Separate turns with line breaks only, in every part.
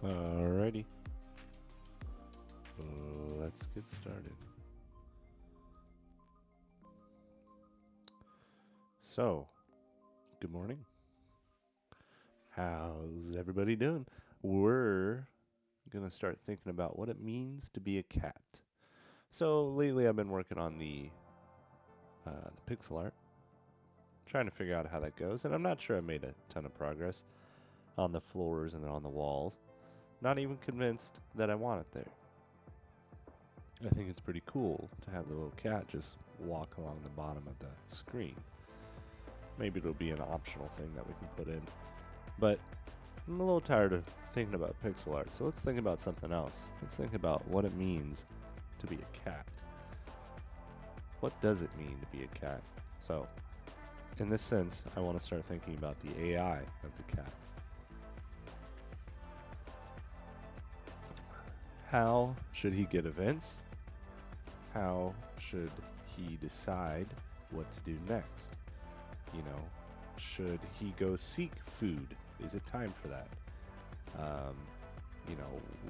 Alrighty. Let's get started. So, good morning. How's everybody doing? We're going to start thinking about what it means to be a cat. So, lately I've been working on the pixel art, trying to figure out how that goes, and I'm not sure I made a ton of progress on the floors and on the walls. Not even convinced that I want it there. I think it's pretty cool to have the little cat just walk along the bottom of the screen. Maybe it'll be an optional thing that we can put in. But I'm a little tired of thinking about pixel art, so let's think about something else. Let's think about what it means to be a cat. What does it mean to be a cat? So, in this sense, I want to start thinking about the AI of the cat. How should he get events? How should he decide what to do next? You know, should he go seek food? Is it time for that?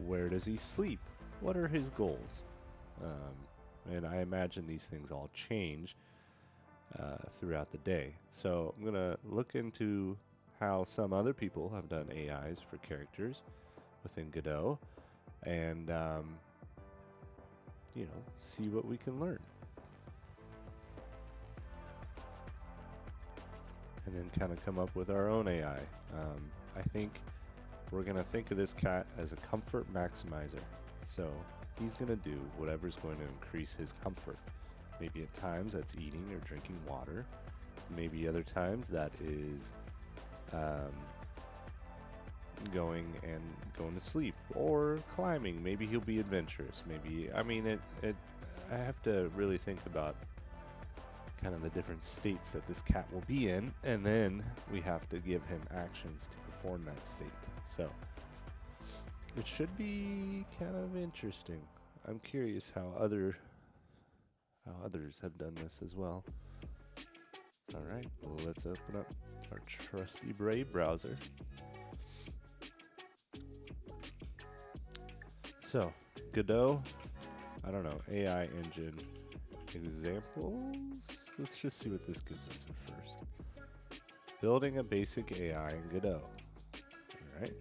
Where does he sleep? What are his goals? And I imagine these things all change throughout the day. So I'm going to look into how some other people have done AIs for characters within Godot and, see what we can learn. And then kind of come up with our own AI. I think we're going to think of this cat as a comfort maximizer. So he's going to do whatever's going to increase his comfort. Maybe at times that's eating or drinking water. Maybe other times that is going to sleep or climbing. Maybe he'll be adventurous. I have to really think about kind of the different states that this cat will be in, and then we have to give him actions to perform that state. So it should be kind of interesting. I'm curious how others have done this as well. All right, well, let's open up our trusty Brave browser. So, Godot, I don't know, AI engine examples. Let's just see what this gives us at first. Building a basic AI in Godot. All right.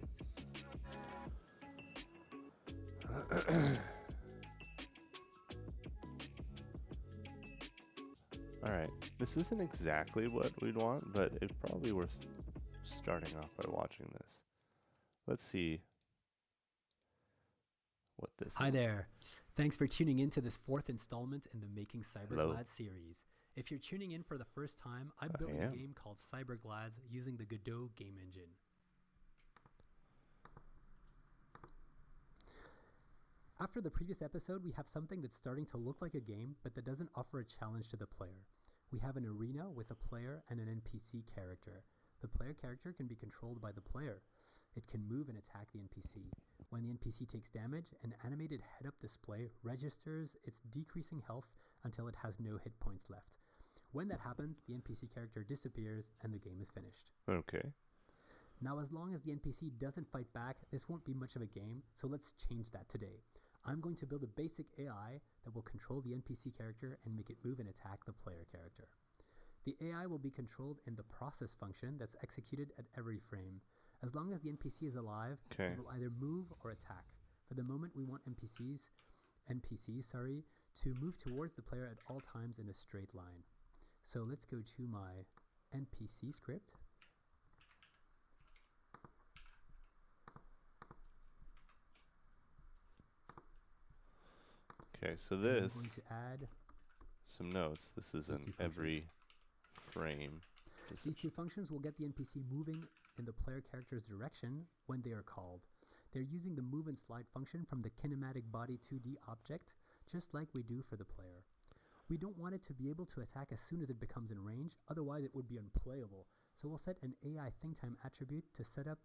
All right. This isn't exactly what we'd want, but it's probably worth starting off by watching this. Let's see what this
Hi
is.
there. Thanks for tuning in to this fourth installment in the Making
Hello.
Cyberglads series. If you're tuning in for the first time, I'm building a game called Cyberglads using the Godot game engine. After the previous episode, we have something that's starting to look like a game, but that doesn't offer a challenge to the player. We have an arena with a player and an NPC character. The player character can be controlled by the player. It can move and attack the NPC. When the NPC takes damage, an animated head-up display registers its decreasing health until it has no hit points left. When that happens, the NPC character disappears and the game is finished.
Okay.
Now, as long as the NPC doesn't fight back, this won't be much of a game, so let's change that today. I'm going to build a basic AI that will control the NPC character and make it move and attack the player character. The AI will be controlled in the process function that's executed at every frame. As long as the NPC is alive, it will either move or attack. For the moment, we want NPCs to move towards the player at all times in a straight line. So let's go to my NPC script.
Okay, so this,
I'm going to add
some notes. This is in every frame.
These two functions will get the NPC moving in the player character's direction when they are called. They're using the move and slide function from the kinematic body 2D object, just like we do for the player. We don't want it to be able to attack as soon as it becomes in range, otherwise it would be unplayable. So we'll set an AI think time attribute to set up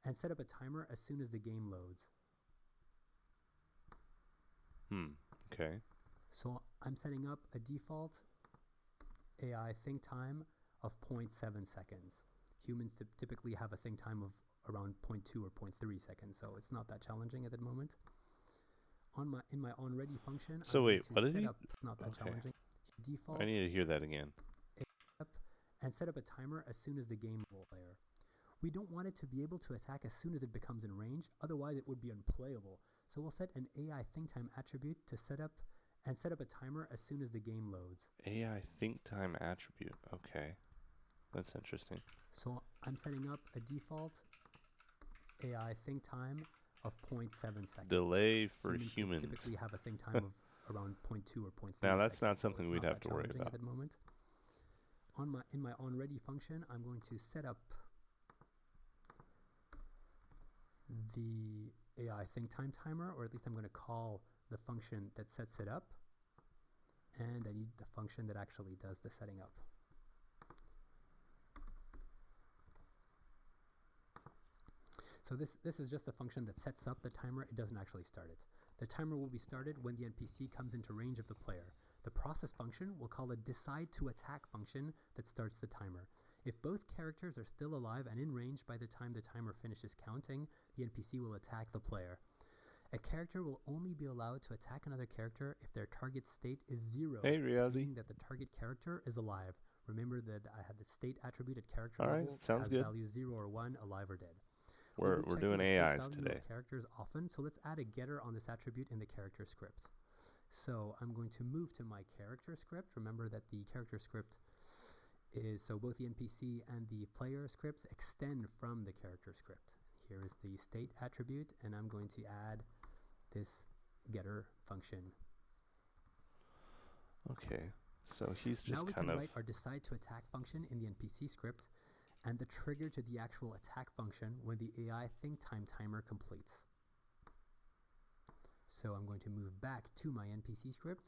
a timer as soon as the game loads.
Okay.
So I'm setting up a default AI think time of 0.7 seconds. Humans typically have a think time of around 0.2 or 0.3 seconds, so it's not that challenging at the moment. In my onReady function,
So
I'm
wait,
going
what
to
did
set
he?
up not that
Okay.
challenging default
I need to hear that again.
up and set up a timer as soon as the game will player. We don't want it to be able to attack as soon as it becomes in range, otherwise it would be unplayable. So we'll set an AI think time attribute to set up a timer as soon as the game loads.
AI think time attribute. Okay. That's interesting.
So I'm setting up a default AI think time of 0.7 seconds.
Delay for humans.
Typically have a think time of around 0.2 or 0.3
Now that's
seconds,
not
so
something
it's
we'd
not
have
that
to worry
challenging
about.
at the moment. In my onReady function, I'm going to set up the AI think time timer, or at least I'm going to call the function that sets it up, and I need the function that actually does the setting up. So this is just the function that sets up the timer. It doesn't actually start it. The timer will be started when the NPC comes into range of the player. The process function will call a decide to attack function that starts the timer. If both characters are still alive and in range by the time the timer finishes counting, the NPC will attack the player. A character will only be allowed to attack another character if their target state is 0,
Hey, Riazi.
meaning that the target character is alive. Remember that I had the state attribute at character
All right,
level
sounds
has
good.
values 0 or 1, alive or dead.
We're
We'll be
doing
checking the state
AIs
value
today.
of characters often, so let's add a getter on this attribute in the character script. So I'm going to move to my character script. Remember that the character script is, so both the NPC and the player scripts extend from the character script. Here is the state attribute, and I'm going to add this getter function.
Okay, so he's just
now we
kind
can
of...
write our decide to attack function in the NPC script and the trigger to the actual attack function when the AI think time timer completes. So I'm going to move back to my NPC script,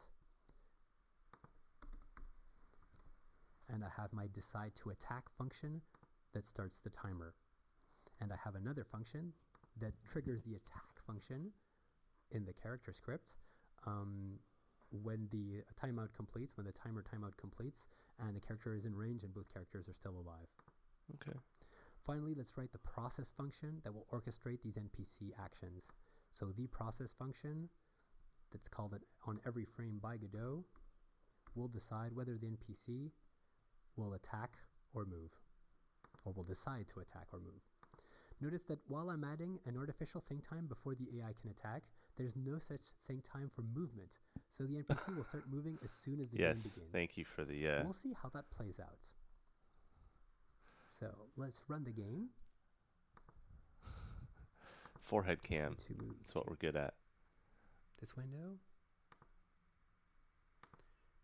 and I have my decide to attack function that starts the timer. And I have another function that triggers the attack function in the character script when the timeout completes, when the timer timeout completes, and the character is in range and both characters are still alive.
Okay.
Finally, let's write the process function that will orchestrate these NPC actions. So the process function, that's called on every frame by Godot, will decide whether the NPC will attack or move, or will decide to attack or move. Notice that while I'm adding an artificial think time before the AI can attack, there's no such think time for movement. So the NPC will start moving as soon as the game begins.
Yes, thank you for the...
We'll see how that plays out. So let's run the game.
Forehead cam.
To
That's what we're good at.
this window.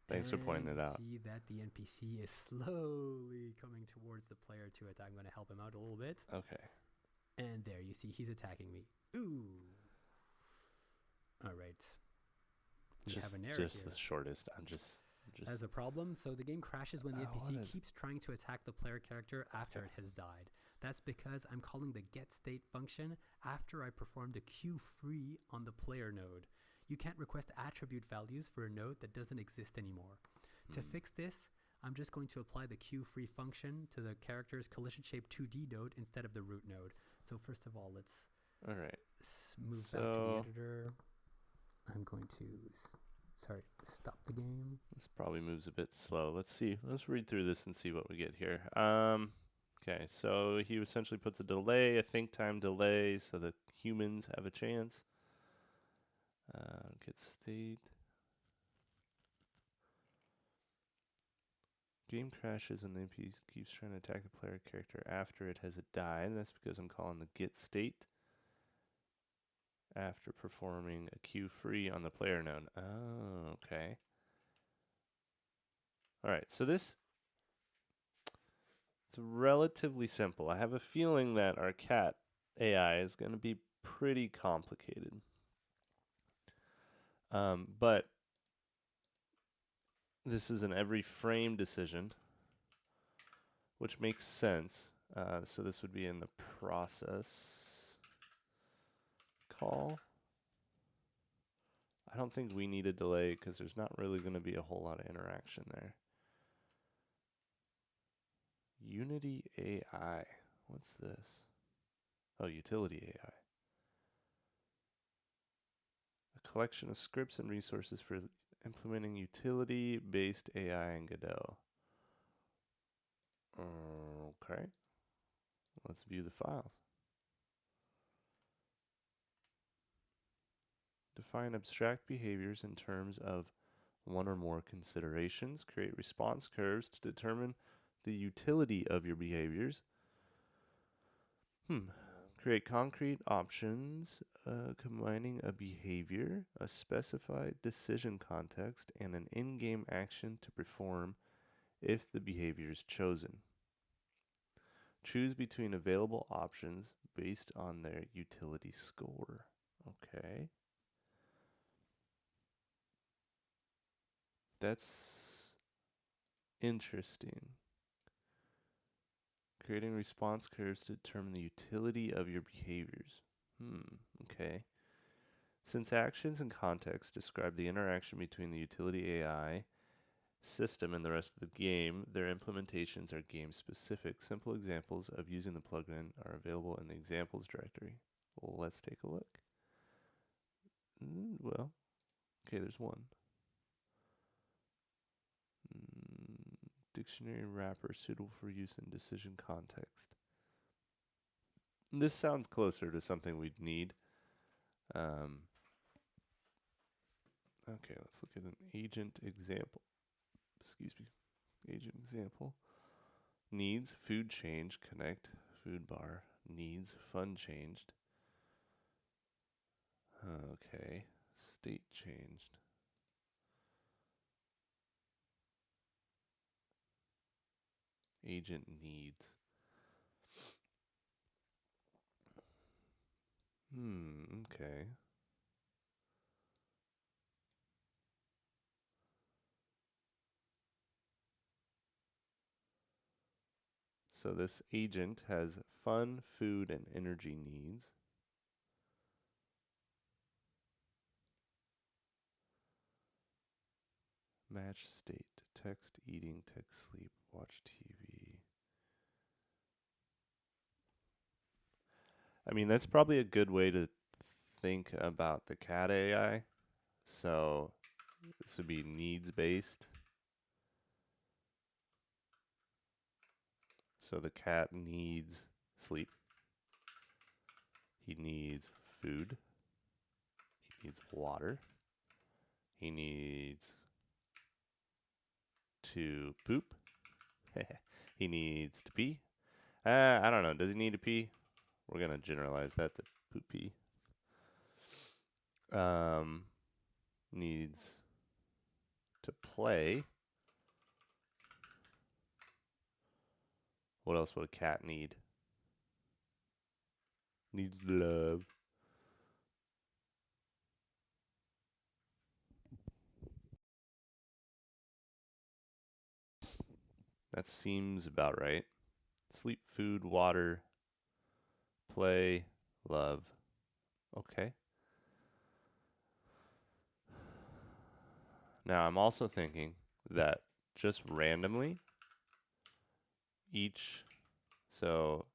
Thanks for pointing it out.
See that the NPC is slowly coming towards the player to attack. I'm going to help him out a little bit.
Okay.
And there, you see, he's attacking me. Ooh. All right. We have an error
Just
here.
the shortest. I'm just...
Has a problem. So the game crashes when the NPC
what is-
keeps trying to attack the player character after it has died. That's because I'm calling the getState function after I perform the queueFree on the player node. You can't request attribute values for a node that doesn't exist anymore. To fix this, I'm just going to apply the queueFree function to the character's collision shape 2D node instead of the root node. So first of all, let's
All right.
move back to the editor. I'm going to stop the game.
This probably moves a bit slow. Let's see. Let's read through this and see what we get here. Okay, so he essentially puts a delay, a think time delay, so that humans have a chance. Get state. Game crashes when the NPC keeps trying to attack the player character after it has died. And that's because I'm calling the get state after performing a queueFree on the player node. Oh, okay. All right, so it's relatively simple. I have a feeling that our cat AI is going to be pretty complicated. But this is an every frame decision, which makes sense. So this would be in the process call. I don't think we need a delay because there's not really going to be a whole lot of interaction there. Unity AI. What's this? Oh, utility AI. A collection of scripts and resources for implementing utility-based AI in Godot. Okay. Let's view the files. Define abstract behaviors in terms of one or more considerations. Create response curves to determine the utility of your behaviors. Create concrete options combining a behavior, a specified decision context, and an in-game action to perform if the behavior is chosen. Choose between available options based on their utility score. Okay. That's interesting. Creating response curves to determine the utility of your behaviors. Okay. Since actions and context describe the interaction between the utility AI system and the rest of the game, their implementations are game specific. Simple examples of using the plugin are available in the examples directory. Well, let's take a look. Well, okay, there's one. Dictionary wrapper suitable for use in decision context. This sounds closer to something we'd need. Okay, let's look at an agent example. Excuse me. Agent example. Needs food change, connect food bar. Needs fun changed. Okay. State changed. Agent needs. Okay. So this agent has fun, food, and energy needs. Match state, text eating, text sleep, watch TV. I mean, that's probably a good way to think about the cat AI. So this would be needs based. So the cat needs sleep. He needs food. He needs water. He needs to poop. He needs to pee. I don't know. Does he need to pee? We're going to generalize that to poop pee. Needs to play. What else would a cat need? Needs love. That seems about right. Sleep, food, water, play, love. Okay. Now I'm also thinking that just randomly, so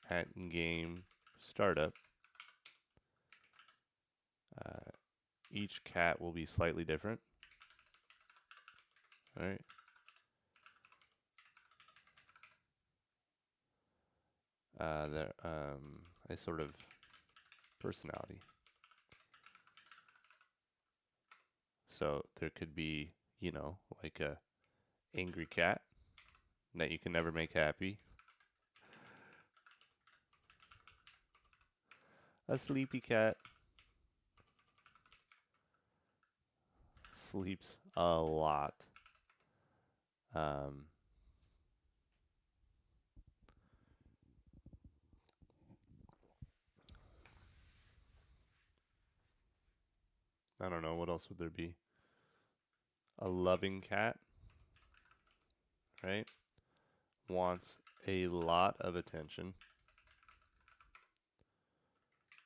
at game startup, each cat will be slightly different. All right. A sort of personality. So there could be, like a angry cat that you can never make happy. A sleepy cat sleeps a lot. I don't know, what else would there be? A loving cat, right? Wants a lot of attention.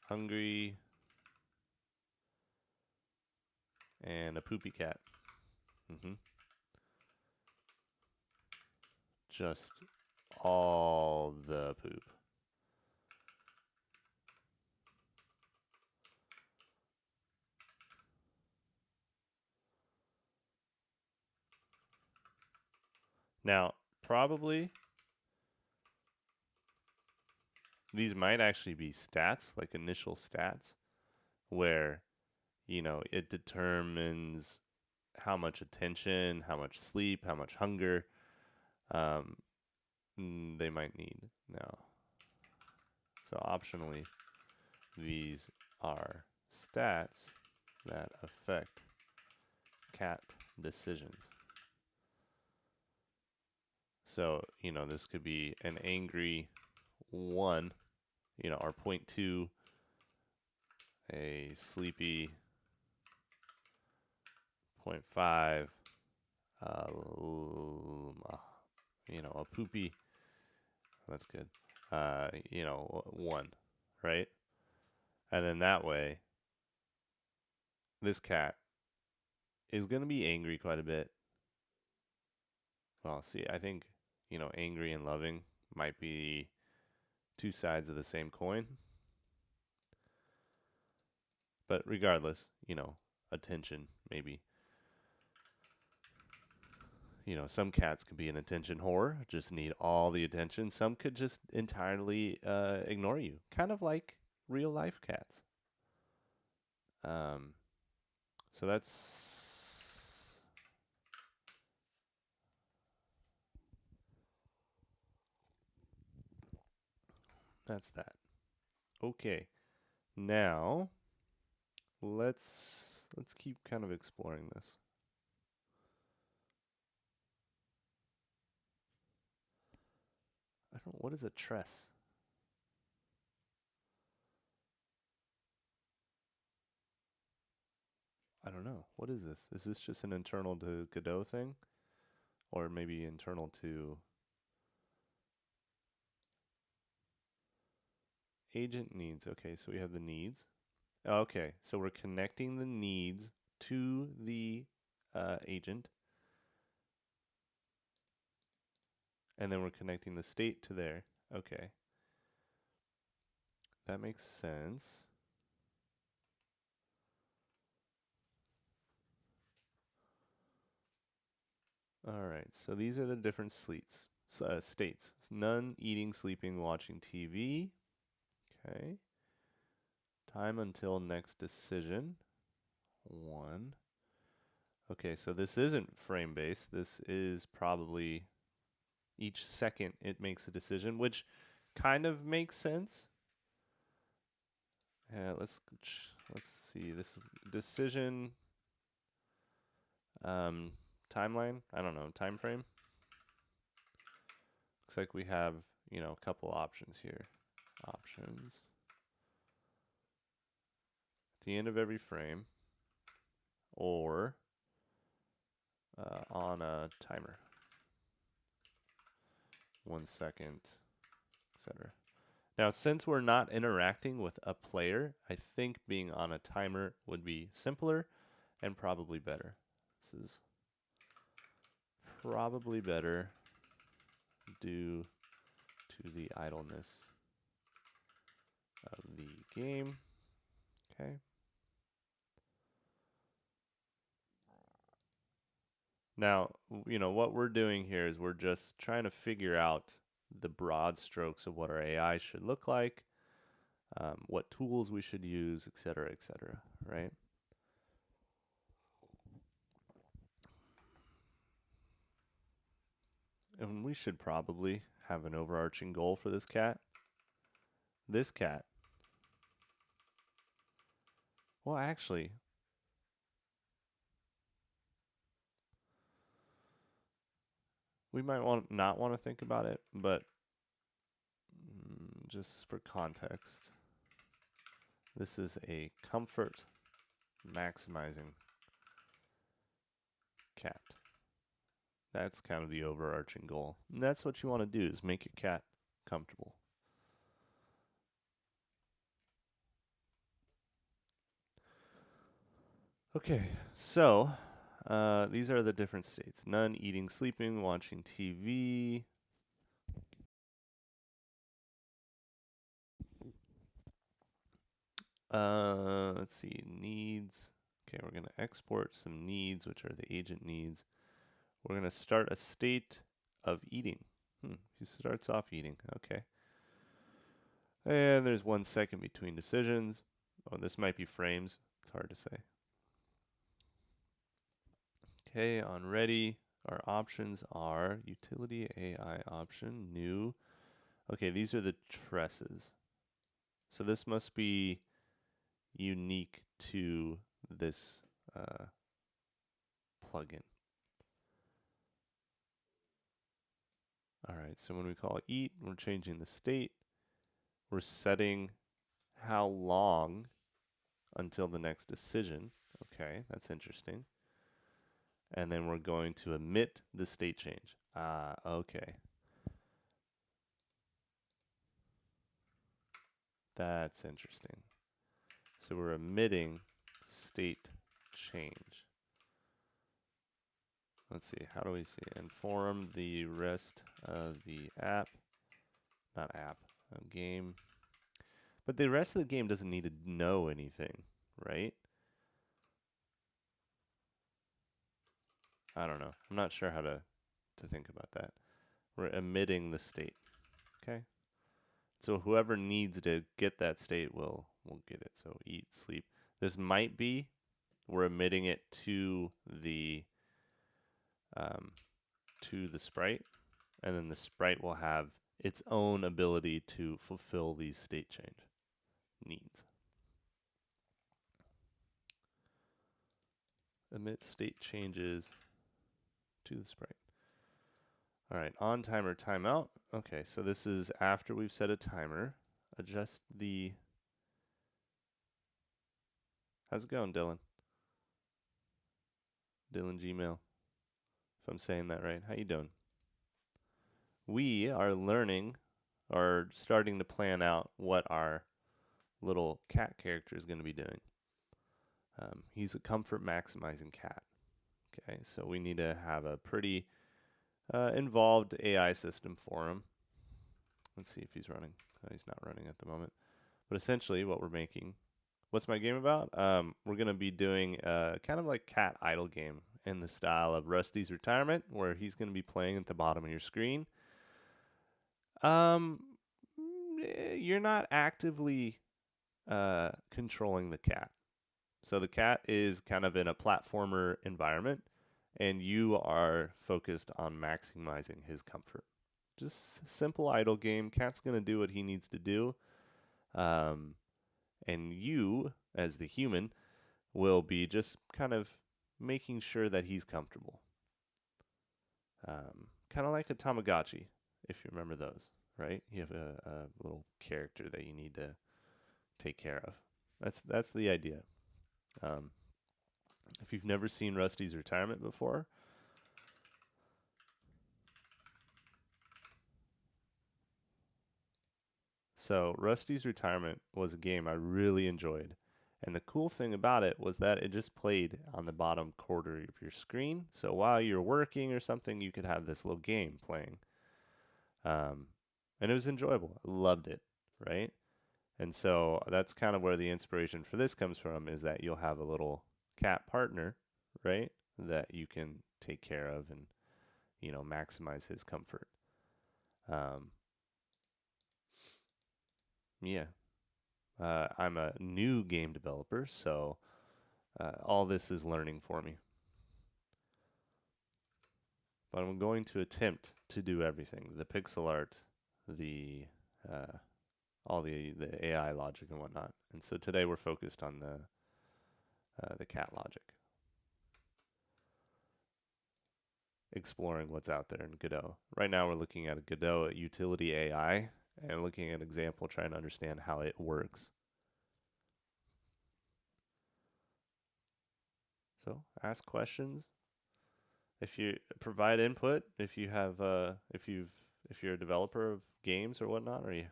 Hungry. And a poopy cat. Just all the poop. Now, probably these might actually be stats, like initial stats, where, you know, it determines how much attention, how much sleep, how much hunger they might need. Now, so optionally, these are stats that affect cat decisions. So, you know, this could be an angry 1, you know, or 0.2, a sleepy 0.5, you know, a poopy, that's good, you know, 1, right? And then that way, this cat is going to be angry quite a bit. Well, see, I think, you know, angry and loving might be two sides of the same coin. But regardless, you know, attention, maybe. You know, some cats could be an attention whore, just need all the attention. Some could just entirely ignore you, kind of like real life cats. So that's that. Okay, now let's keep kind of exploring this. What is a tress? I don't know. What is this? Is this just an internal to Godot thing? Or maybe internal to agent needs? Okay, so we have the needs. Okay, so we're connecting the needs to the agent. And then we're connecting the state to there. Okay. That makes sense. All right, so these are the different states. None, eating, sleeping, watching TV. Okay. Time until next decision. 1. Okay, so this isn't frame-based. This is probably each second it makes a decision, which kind of makes sense. Let's see this decision timeline. I don't know, time frame. Looks like we have, you know, a couple options here. Options. At the end of every frame, or on a timer. 1 second, etc. Now, since we're not interacting with a player, I think being on a timer would be simpler and probably better. This is probably better due to the idleness of the game. Okay. Now, you know, what we're doing here is we're just trying to figure out the broad strokes of what our AI should look like, what tools we should use, et cetera, right? And we should probably have an overarching goal for this cat. This cat. Well, actually, we might not want to think about it, but just for context, this is a comfort maximizing cat. That's kind of the overarching goal. And that's what you want to do, is make your cat comfortable. Okay, so these are the different states. None, eating, sleeping, watching TV. Let's see, needs. Okay, we're going to export some needs, which are the agent needs. We're going to start a state of eating. He starts off eating. Okay. And there's 1 second between decisions. Oh, this might be frames. It's hard to say. Okay, on ready, our options are utility AI option, new. Okay, these are the tresses. So this must be unique to this plugin. All right, so when we call eat, we're changing the state. We're setting how long until the next decision. Okay, that's interesting. And then we're going to emit the state change. Okay. That's interesting. So we're emitting state change. Let's see, how do we see? Inform the rest of the app. Not app, game. But the rest of the game doesn't need to know anything, right? I don't know. I'm not sure how to think about that. We're emitting the state. Okay. So whoever needs to get that state will get it. So eat, sleep. This might be we're emitting it to the sprite, and then the sprite will have its own ability to fulfill these state change needs. Emit state changes to the sprite. All right, on timer timeout. Okay, so this is after we've set a timer. Adjust the. How's it going, Dylan? Dylan Gmail. If I'm saying that right, how you doing? We are learning, or starting to plan out what our little cat character is going to be doing. He's a comfort maximizing cat. Okay, so we need to have a pretty involved AI system for him. Let's see if he's running. Oh, he's not running at the moment. But essentially, what we're making. What's my game about? We're going to be doing kind of like cat idle game in the style of Rusty's Retirement, where he's going to be playing at the bottom of your screen. You're not actively controlling the cat. So the cat is kind of in a platformer environment, and you are focused on maximizing his comfort. Just simple idle game. Cat's going to do what he needs to do. And you, as the human, will be just kind of making sure that he's comfortable. Kind of like a Tamagotchi, if you remember those, right? You have a little character that you need to take care of. That's the idea. If you've never seen Rusty's Retirement before, so Rusty's Retirement was a game I really enjoyed. And the cool thing about it was that it just played on the bottom quarter of your screen. So while you're working or something, you could have this little game playing. And it was enjoyable. I loved it, right? And so that's kind of where the inspiration for this comes from, is that you'll have a little cat partner, right, that you can take care of and, maximize his comfort. Yeah. I'm a new game developer, so all this is learning for me. But I'm going to attempt to do everything: the pixel art, the all the AI logic and whatnot. And so today we're focused on the cat logic, exploring what's out there in Godot. Right now we're looking at a Godot utility AI and looking at an example, trying to understand how it works. So ask questions. If you provide input, if you have, if you're a developer of games or whatnot, or you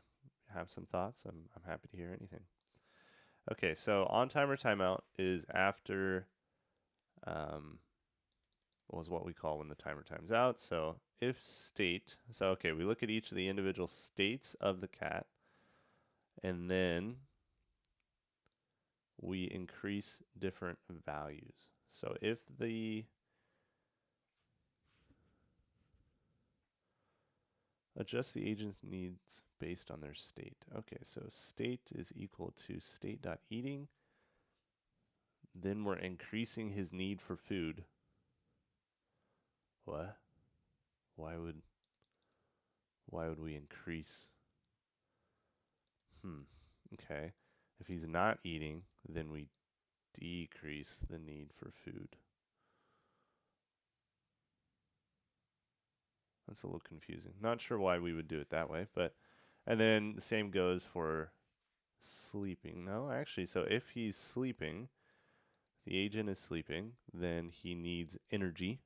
have some thoughts, I'm happy to hear anything. Okay, so on timer timeout is after, was what we call when the timer times out. So if state, so okay, we look at each of the individual states of the cat, and then we increase different values. So if the adjust the agent's needs based on their state. Okay, so state is equal to state.eating. Then we're increasing his need for food. What? Why would we increase? Okay. If he's not eating, then we decrease the need for food. That's a little confusing. Not sure why we would do it that way, but and then the same goes for sleeping. No, actually, so if he's sleeping, the agent is sleeping, then he needs energy.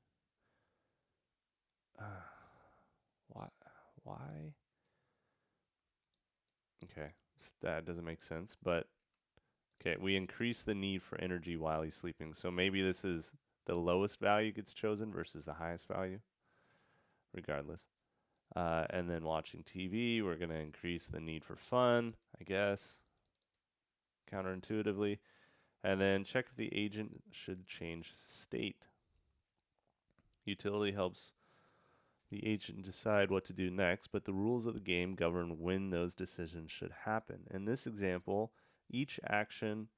Why? Why? Okay, that doesn't make sense, but okay, we increase the need for energy while he's sleeping. So maybe this is the lowest value gets chosen versus the highest value, regardless. And then watching TV, we're going to increase the need for fun, I guess, counterintuitively. And then check if the agent should change state. Utility helps the agent decide what to do next, but the rules of the game govern when those decisions should happen. In this example, each action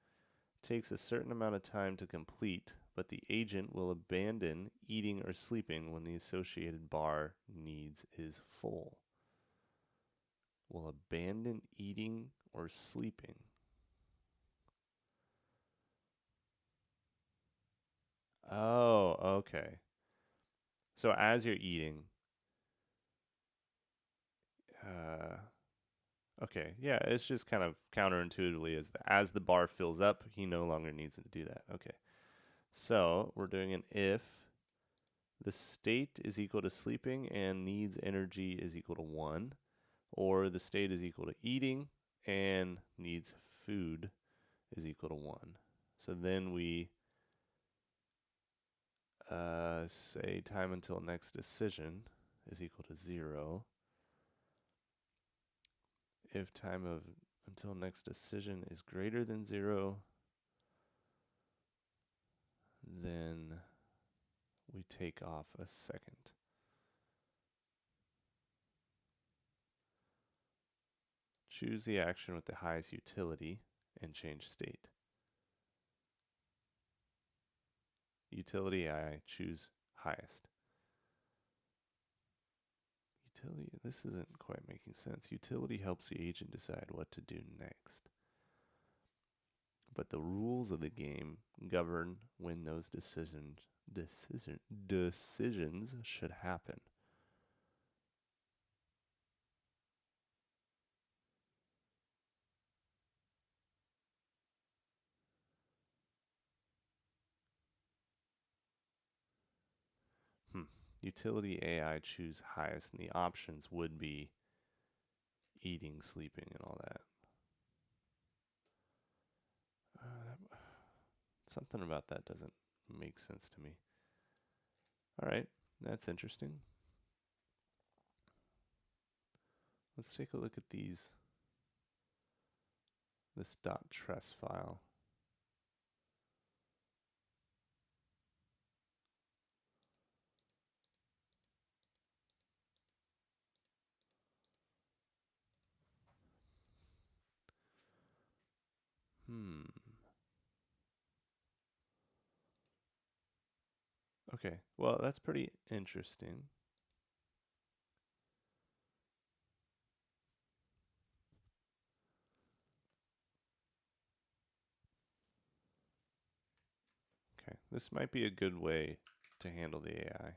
takes a certain amount of time to complete, but the agent will abandon eating or sleeping when the associated bar needs is full. Will abandon eating or sleeping. Oh, okay. So as you're eating, okay, yeah, it's just kind of counterintuitively as the bar fills up, he no longer needs to do that. Okay. So we're doing an if the state is equal to sleeping and needs energy is equal to 1, or the state is equal to eating and needs food is equal to 1. So then we say time until next decision is equal to 0. If time of until next decision is greater than 0, then we take off a second. Choose the action with the highest utility and change state. Utility, I choose highest. Utility, this isn't quite making sense. Utility helps the agent decide what to do next. But the rules of the game govern when those decisions should happen. Utility AI choose highest, and the options would be eating, sleeping, and all that. Something about that doesn't make sense to me. All right, that's interesting. Let's take a look at this .tress file. Okay, well, that's pretty interesting. Okay, this might be a good way to handle the AI.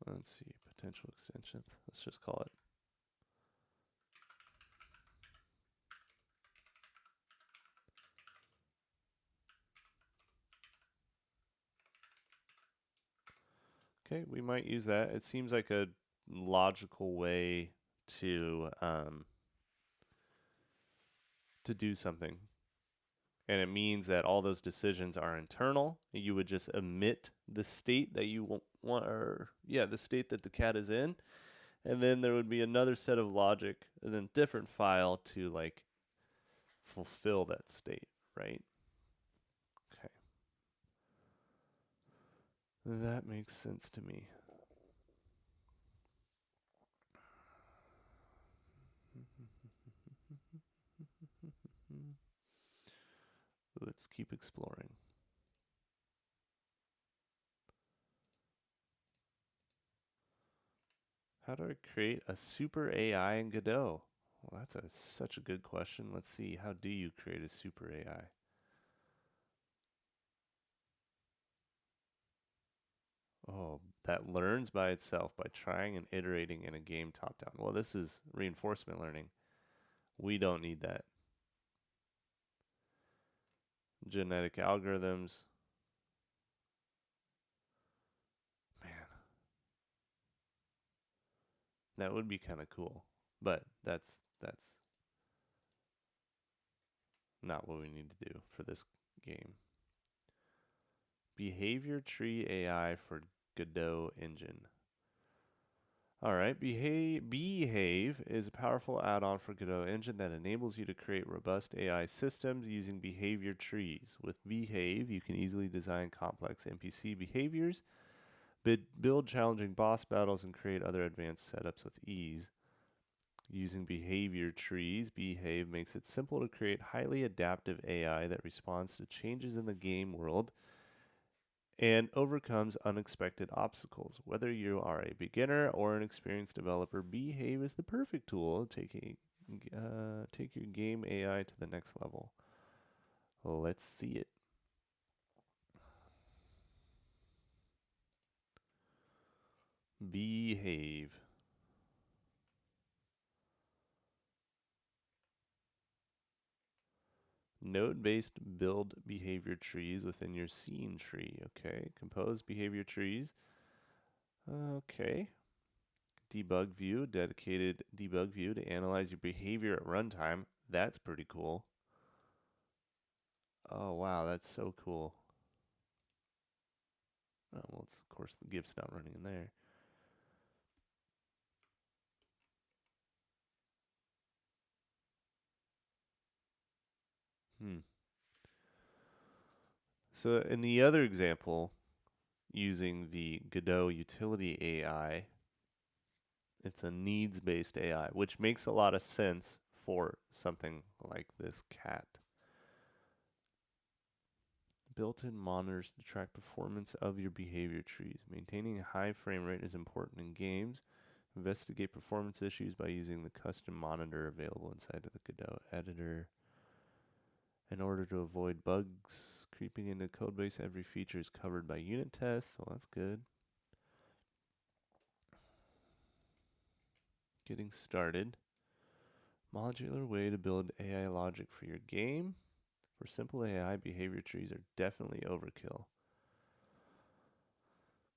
Let's see, potential extensions. Let's just call it. Okay, we might use that. It seems like a logical way to do something. And it means that all those decisions are internal. You would just omit the state that you the state that the cat is in, and then there would be another set of logic and then different file to like fulfill that state, right? Okay. That makes sense to me. Let's keep exploring. How do I create a super AI in Godot? Well, that's such a good question. Let's see. How do you create a super AI? Oh, that learns by itself by trying and iterating in a game top down. Well, this is reinforcement learning. We don't need that. Genetic algorithms. Man, that would be kind of cool. But that's not what we need to do for this game. Behavior tree AI for Godot engine. All right, Behave is a powerful add-on for Godot engine that enables you to create robust AI systems using behavior trees. With Behave, you can easily design complex NPC behaviors, build challenging boss battles, and create other advanced setups with ease. Using behavior trees, Behave makes it simple to create highly adaptive AI that responds to changes in the game world and overcomes unexpected obstacles. Whether you are a beginner or an experienced developer, Behave is the perfect tool to take your game AI to the next level. Let's see it. Behave. Node-based build behavior trees within your scene tree. Okay, compose behavior trees. Okay. Debug view, dedicated debug view to analyze your behavior at runtime. That's pretty cool. Oh, wow, that's so cool. Oh, well, it's, of course, the GIF's not running in there. So in the other example, using the Godot utility AI, it's a needs-based AI, which makes a lot of sense for something like this cat. Built-in monitors to track performance of your behavior trees. Maintaining a high frame rate is important in games. Investigate performance issues by using the custom monitor available inside of the Godot editor. In order to avoid bugs creeping into codebase, every feature is covered by unit tests. Well, that's good. Getting started. Modular way to build AI logic for your game. For simple AI, behavior trees are definitely overkill.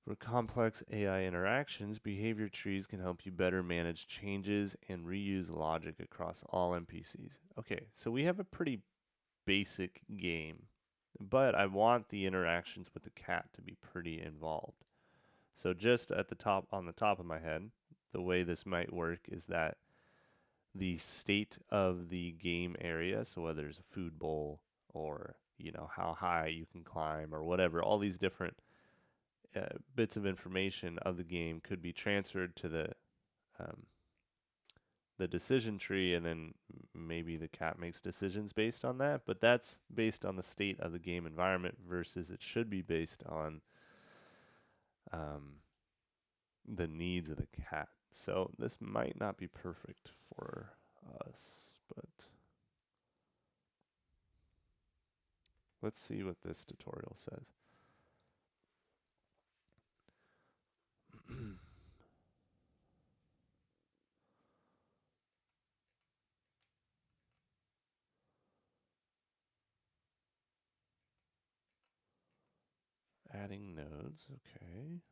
For complex AI interactions, behavior trees can help you better manage changes and reuse logic across all NPCs. Okay, so we have a pretty basic game, but I want the interactions with the cat to be pretty involved. So just at the top, on the top of my head, the way this might work is that the state of the game area, so whether there's a food bowl or, you know, how high you can climb or whatever, all these different bits of information of the game could be transferred to the decision tree, and then maybe the cat makes decisions based on that. But that's based on the state of the game environment versus it should be based on the needs of the cat. So this might not be perfect for us, but let's see what this tutorial says. Adding nodes, okay.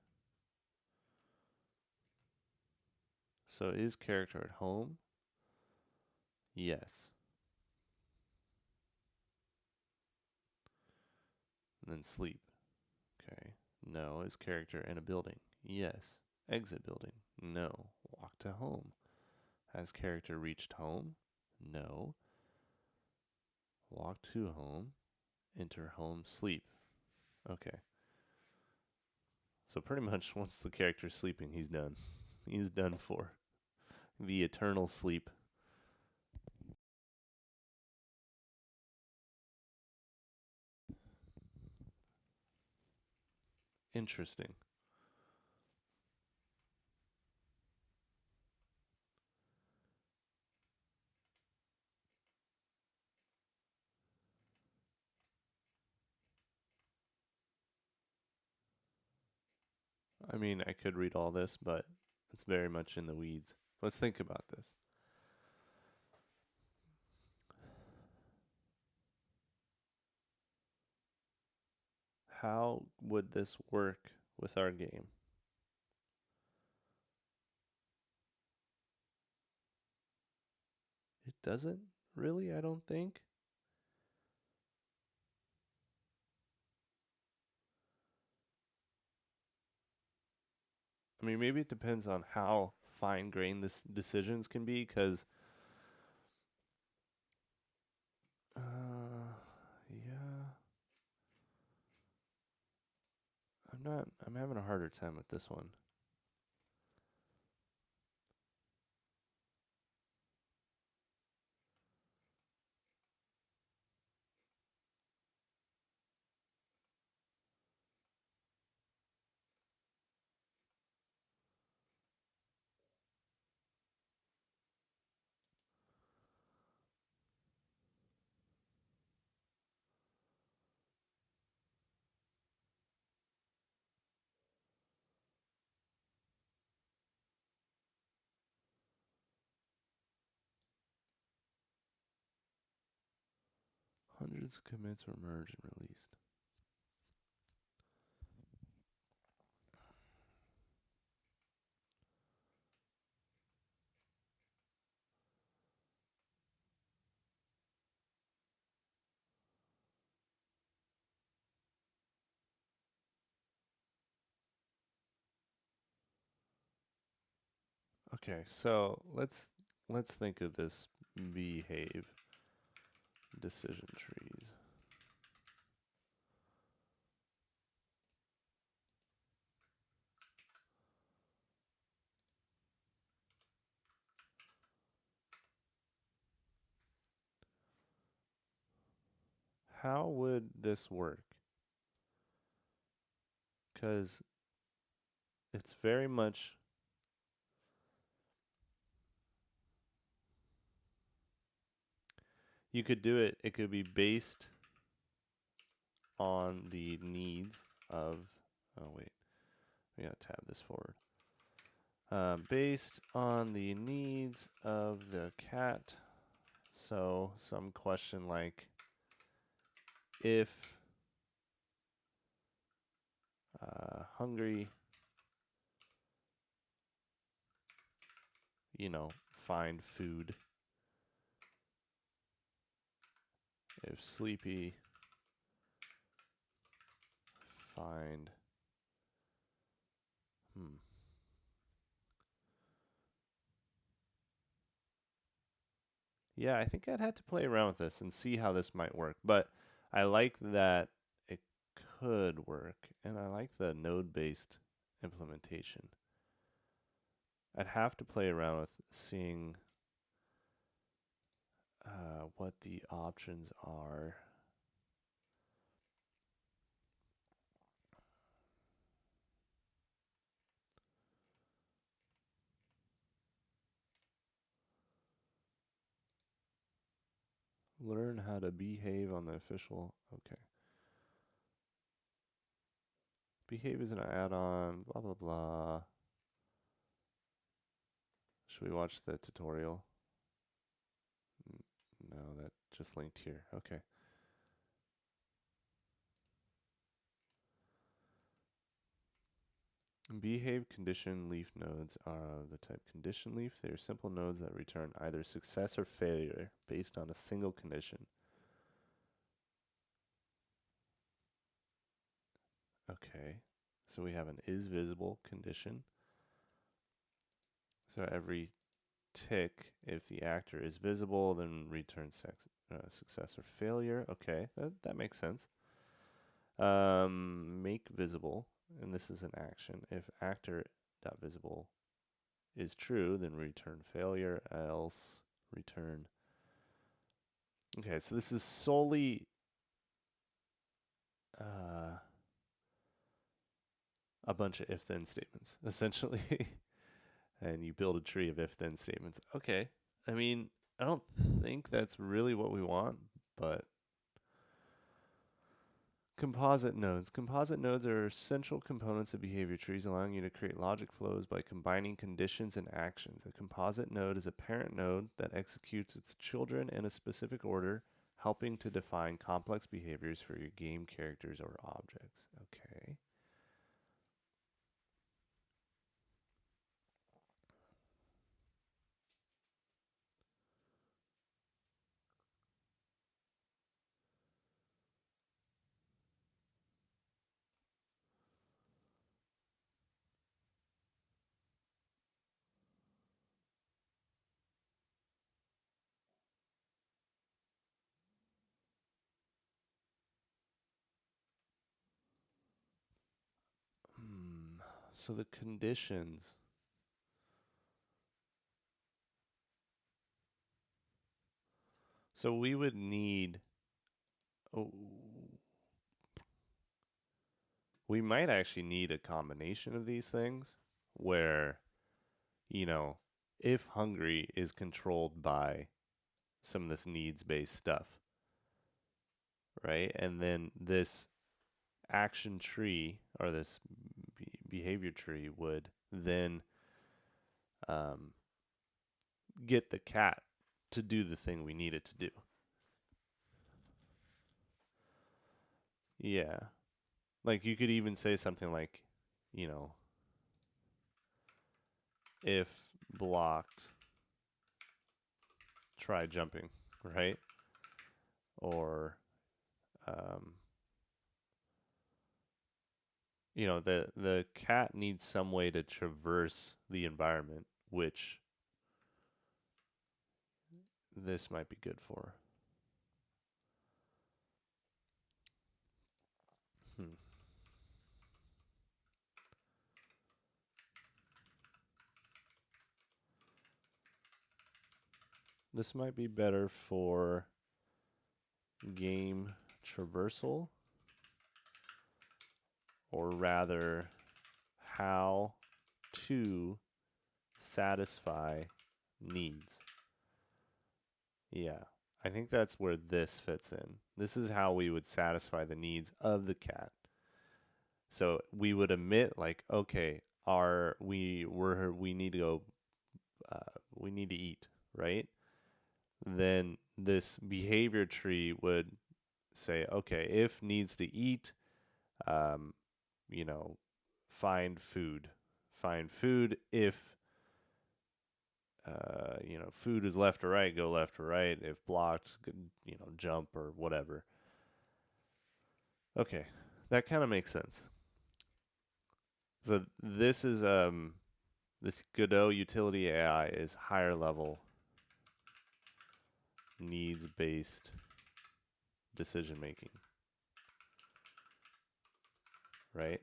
So is character at home? Yes. And then sleep. Okay. No, is character in a building? Yes. Exit building? No. Walk to home. Has character reached home? No. Walk to home. Enter home. Sleep. Okay. So pretty much once the character's sleeping, he's done. He's done for. The eternal sleep. Interesting. I mean, I could read all this, but it's very much in the weeds. Let's think about this. How would this work with our game? It doesn't really, I don't think. I mean, maybe it depends on how fine-grained this decisions can be, because, yeah, I'm having a harder time with this one. Hundreds of commits were merged and released. Okay, so let's think of this behave decision trees. How would this work? Because it's very much you could do it. It could be based on the needs of. Oh wait, we gotta tab this forward. Based on the needs of the cat. So some question like, if hungry, find food. If sleepy, find. Yeah, I think I'd have to play around with this and see how this might work. But I like that it could work, and I like the node-based implementation. I'd have to play around with seeing what the options are. Learn how to behave on the official. Okay. Behave is an add-on, blah, blah, blah. Should we watch the tutorial? No, that just linked here. Okay. Behave condition leaf nodes are the type condition leaf. They are simple nodes that return either success or failure based on a single condition. Okay. So we have an is visible condition. So every tick, if the actor is visible, then return success or failure. Okay, that makes sense. Make visible, and this is an action. If actor.visible is true, then return failure, else return. Okay, so this is solely a bunch of if-then statements, essentially. And you build a tree of if-then statements. Okay, I mean, I don't think that's really what we want, but composite nodes. Composite nodes are central components of behavior trees, allowing you to create logic flows by combining conditions and actions. A composite node is a parent node that executes its children in a specific order, helping to define complex behaviors for your game characters or objects. Okay. So the conditions. So we would need. Oh, we might actually need a combination of these things where, you know, if hungry is controlled by some of this needs based stuff, right? And then this action tree or this behavior tree would then get the cat to do the thing we need it to do. Yeah. Like you could even say something like, you know, if blocked, try jumping, right? Or, you know, the cat needs some way to traverse the environment, which this might be good for. This might be better for game traversal, or rather, how to satisfy needs. Yeah, I think that's where this fits in. This is how we would satisfy the needs of the cat. So we would admit, like, okay, we need to go, we need to eat, right? Then this behavior tree would say, okay, if needs to eat, you know, find food. Find food. If you know, food is left or right, go left or right. If blocked, you know, jump or whatever. Okay, that kind of makes sense. So this is this Godot utility AI is higher level needs based decision making. Right?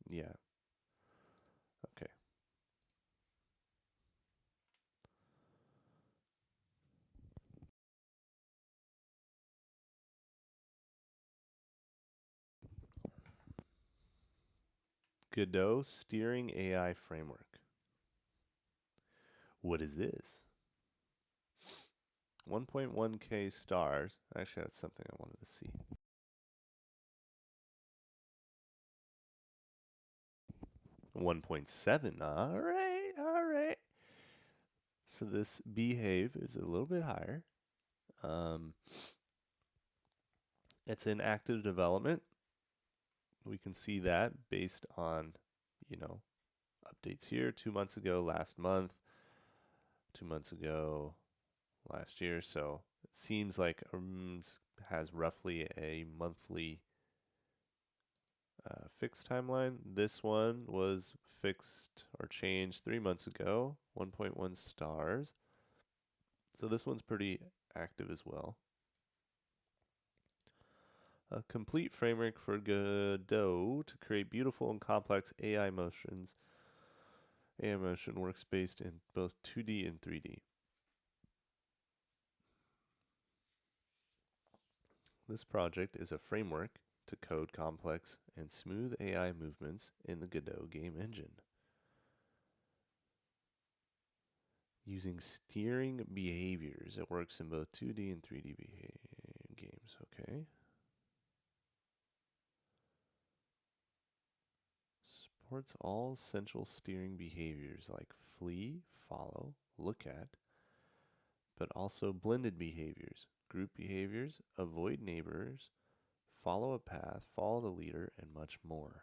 Yeah. Okay. Godot steering AI framework. What is this? 1.1k stars. Actually, that's something I wanted to see. 1.7. All right, all right. So this behave is a little bit higher. It's in active development. We can see that based on, you know, updates here. 2 months ago, last month. 2 months ago, last year. So it seems like has roughly a monthly fixed timeline. This one was fixed or changed 3 months ago, 1.1 stars. So this one's pretty active as well. A complete framework for Godot to create beautiful and complex AI motions. AI motion works based in both 2D and 3D. This project is a framework to code complex and smooth AI movements in the Godot game engine. Using steering behaviors, it works in both 2D and 3D games. Okay. Supports all central steering behaviors like flee, follow, look at, but also blended behaviors, group behaviors, avoid neighbors, follow a path, follow the leader, and much more.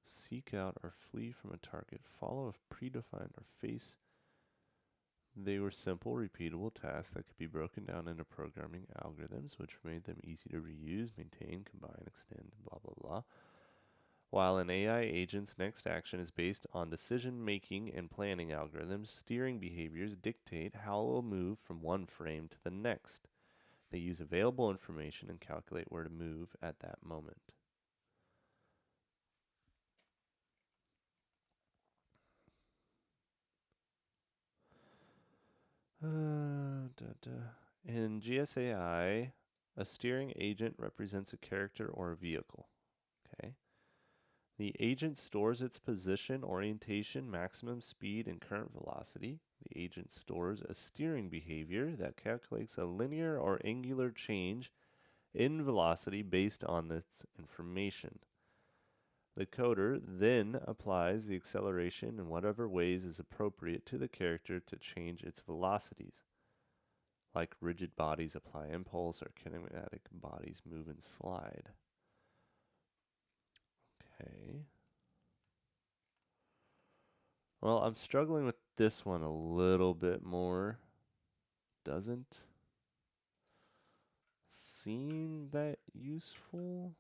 Seek out or flee from a target, follow a predefined or face. They were simple, repeatable tasks that could be broken down into programming algorithms, which made them easy to reuse, maintain, combine, extend, blah, blah, blah. While an AI agent's next action is based on decision-making and planning algorithms, steering behaviors dictate how it will move from one frame to the next. They use available information and calculate where to move at that moment. In GSAI, a steering agent represents a character or a vehicle. Okay. The agent stores its position, orientation, maximum speed, and current velocity. The agent stores a steering behavior that calculates a linear or angular change in velocity based on this information. The coder then applies the acceleration in whatever ways is appropriate to the character to change its velocities. Like rigid bodies apply impulse, or kinematic bodies move and slide. Okay. Well, I'm struggling with this one a little bit more. Doesn't seem that useful.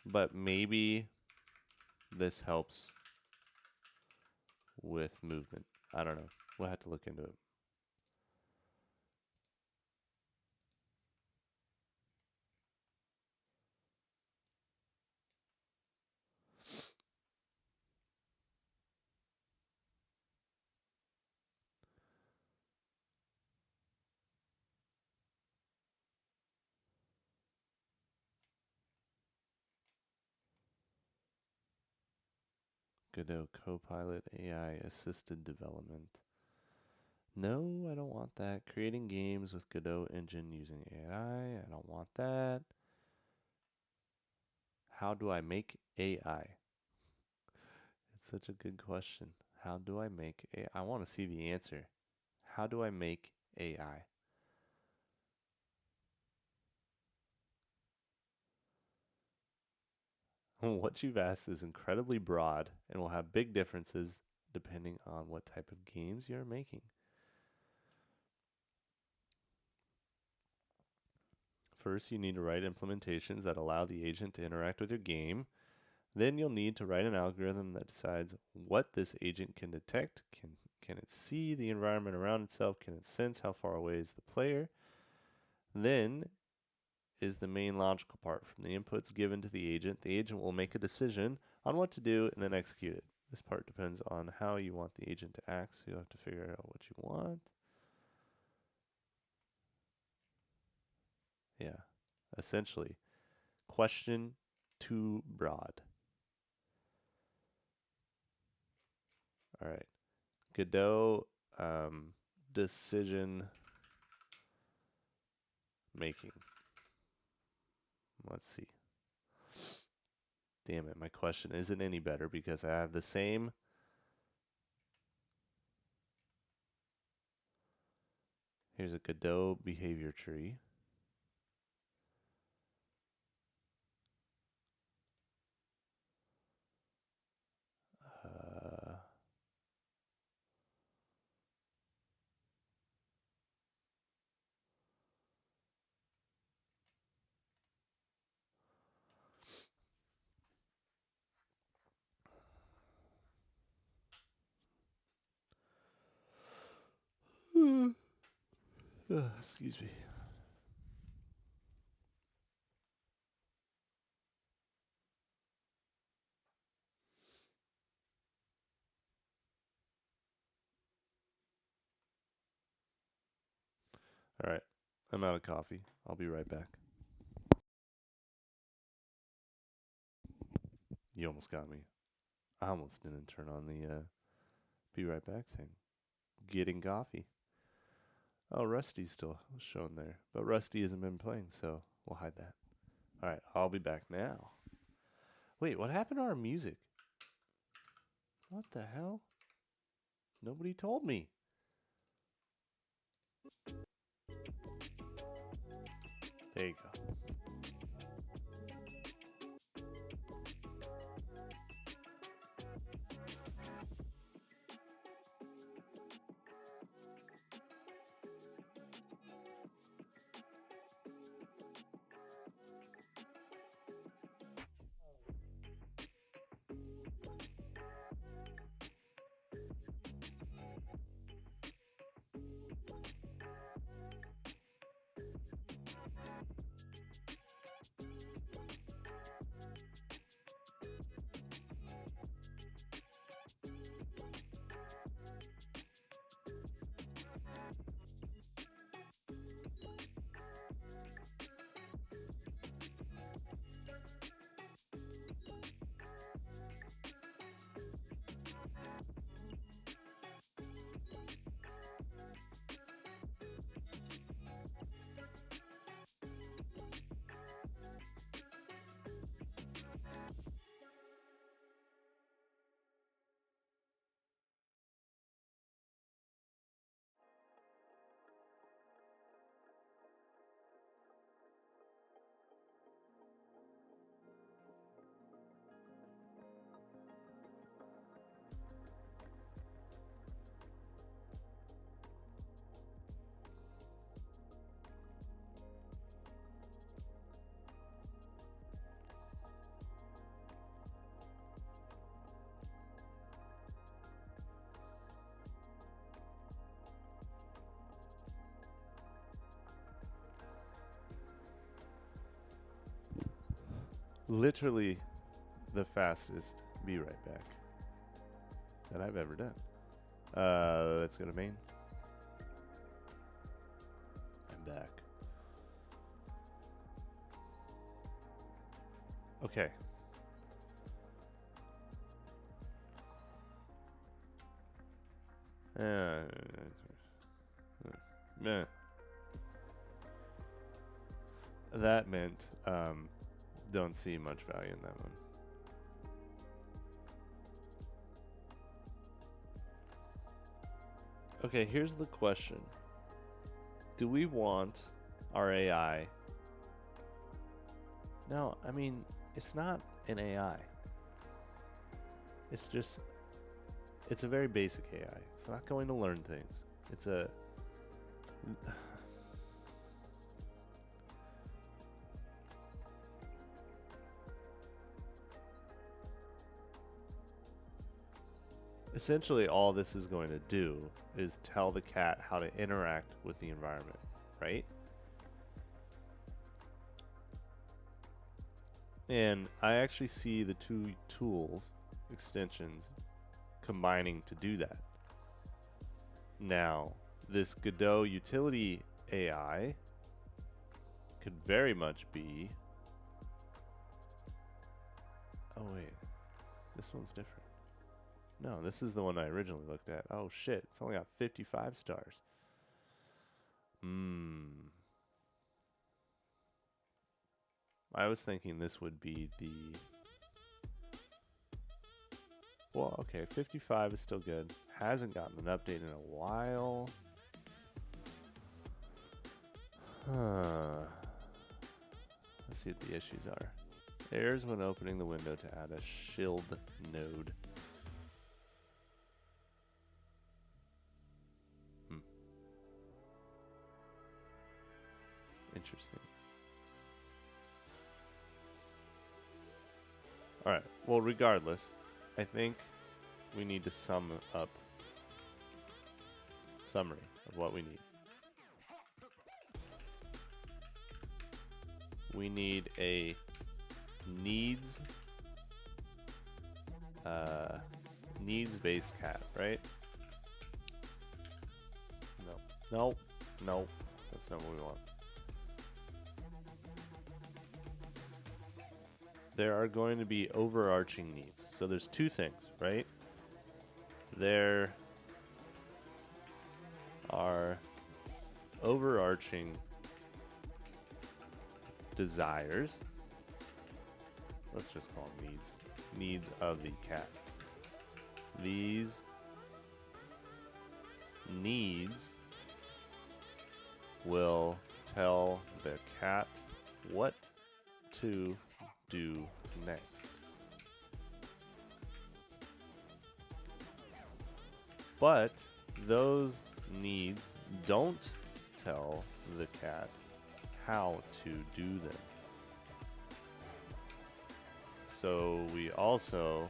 But maybe this helps with movement. I don't know. We'll have to look into it. Godot Copilot AI assisted development. No, I don't want that. Creating games with Godot engine using AI. I don't want that. How do I make AI? It's such a good question. How do I make AI? I want to see the answer. How do I make AI? What you've asked is incredibly broad and will have big differences depending on what type of games you're making. First, you need to write implementations that allow the agent to interact with your game. Then you'll need to write an algorithm that decides what this agent can detect. Can it see the environment around itself? Can it sense how far away is the player? Then is the main logical part. From the inputs given to the agent will make a decision on what to do and then execute it. This part depends on how you want the agent to act, so you'll have to figure out what you want. Yeah, essentially, question too broad. All right, Godot decision making. Let's see. Damn it, my question isn't any better because I have the same Here's a Godot behavior tree. Excuse me. All right. I'm out of coffee. I'll be right back. You almost got me. I almost didn't turn on the be right back thing. Getting coffee. Oh, Rusty's still shown there. But Rusty hasn't been playing, so we'll hide that. All right. I'll be back now. Wait, what happened to our music? What the hell? Nobody told me. There you go. Literally the fastest be right back that I've ever done. Let's go to main. I'm back. Okay. Meh. That meant don't see much value in that one. Okay, here's the question. Do we want our AI? No, I mean, it's not an AI. It's just, it's a very basic AI. It's not going to learn things. It's a... Essentially, all this is going to do is tell the cat how to interact with the environment, right? And I actually see the two tools, extensions, combining to do that. Now, this Godot utility AI could very much be... Oh, wait. This one's different. No, this is the one I originally looked at. Oh, shit. It's only got 55 stars. I was thinking this would be the... Well, okay, 55 is still good. Hasn't gotten an update in a while. Let's see what the issues are. Errors when opening the window to add a shield node. Interesting. Alright, well, regardless, I think we need to sum up summary of what we need. We need a needs-based cat, right? No, that's not what we want. There are going to be overarching needs. So there's two things, right? There are overarching desires. Let's just call them needs. Needs of the cat. These needs will tell the cat what to do next. But those needs don't tell the cat how to do them. So we also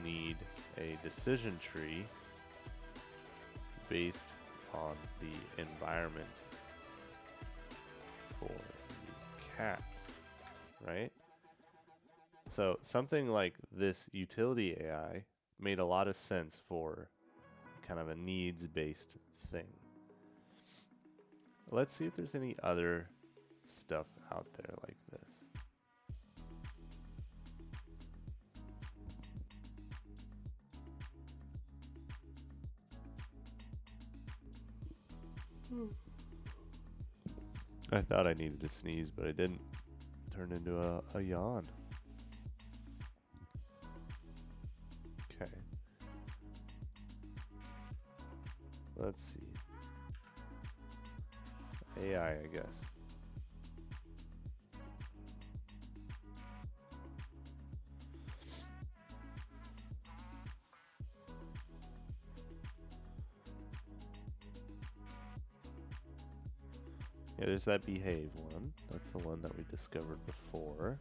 need a decision tree based on the environment for the cat, right? So something like this utility AI made a lot of sense for kind of a needs-based thing. Let's see if there's any other stuff out there like this. I thought I needed to sneeze, but I didn't. Turn into a yawn. Okay. Let's see. AI, I guess. Yeah, there's that behave one. That's the one that we discovered before.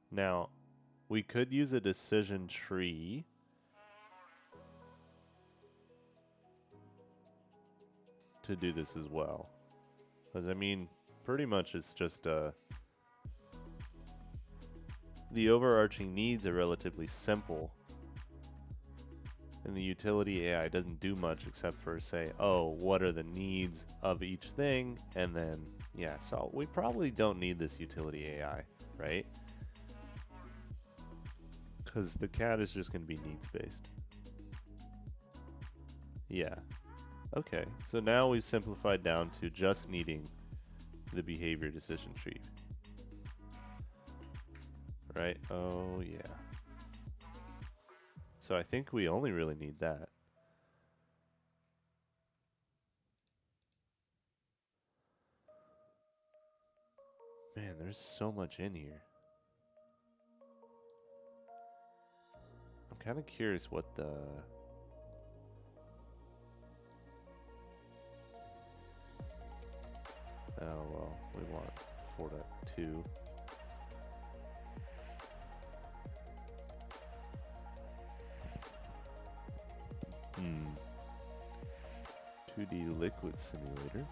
Now, we could use a decision tree to do this as well. Because, I mean, pretty much it's just the overarching needs are relatively simple. And the utility AI doesn't do much except for say, oh, what are the needs of each thing? And then, yeah, so we probably don't need this utility AI, right? Because the cat is just going to be needs-based. Yeah. Okay, so now we've simplified down to just needing the behavior decision tree. Right? Oh, yeah. So I think we only really need that. Man, there's so much in here. I'm kind of curious what the... Oh, well, we want 4.2. Hmm. 2D liquid simulator.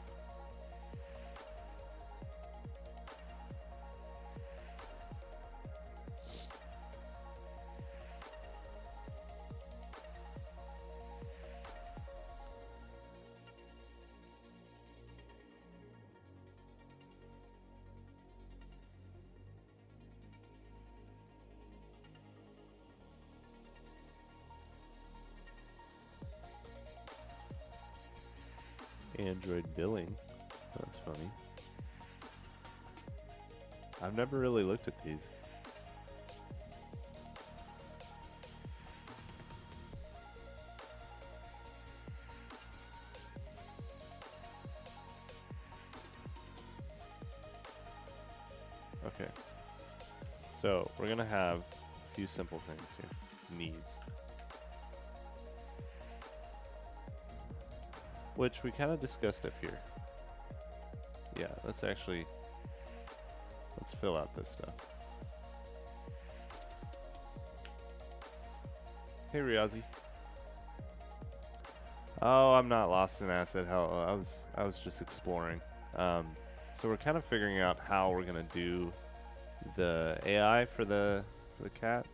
Android billing. That's funny. I've never really looked at these. Okay. So we're going to have a few simple things here. Needs. Which we kind of discussed up here. Yeah, let's fill out this stuff. Hey, Riazi. Oh, I'm not lost in asset hell. I was just exploring. So we're kind of figuring out how we're gonna do the AI for the cat.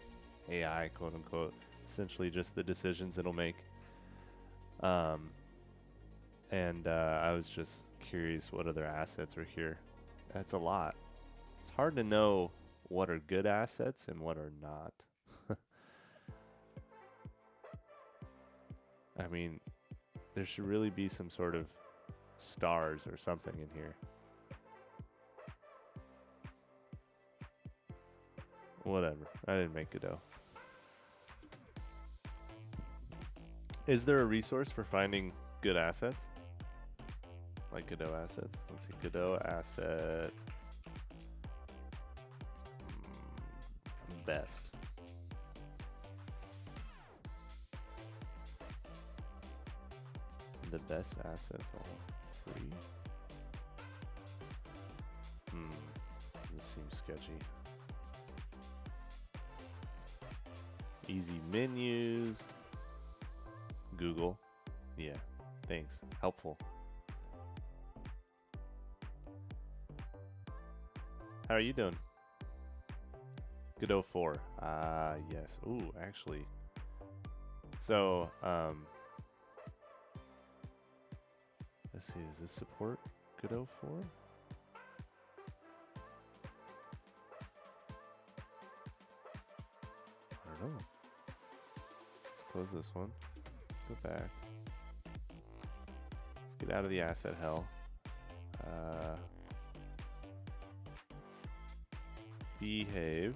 AI, quote unquote. Essentially, just the decisions it'll make. And I was just curious what other assets are here. That's a lot. It's hard to know what are good assets and what are not. I mean, there should really be some sort of stars or something in here. Whatever. I didn't make Godot. Is there a resource for finding good assets? Like Godot assets? Let's see. Godot asset. Best. The best assets all free. This seems sketchy. Easy menus. Google. Yeah, thanks. Helpful. How are you doing? Godot 4. Yes. Ooh, actually. So, let's see, does this support Godot 4? I don't know. Let's close this one. Let's go back. Let's get out of the asset hell. Behave.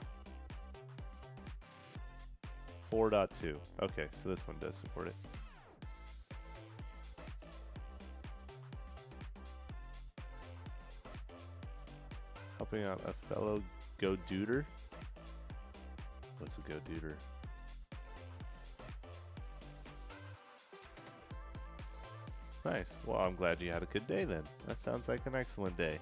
4.2. Okay, so this one does support it. Helping out a fellow Go-Duder. What's a Go-Duder? Nice. Well, I'm glad you had a good day then. That sounds like an excellent day.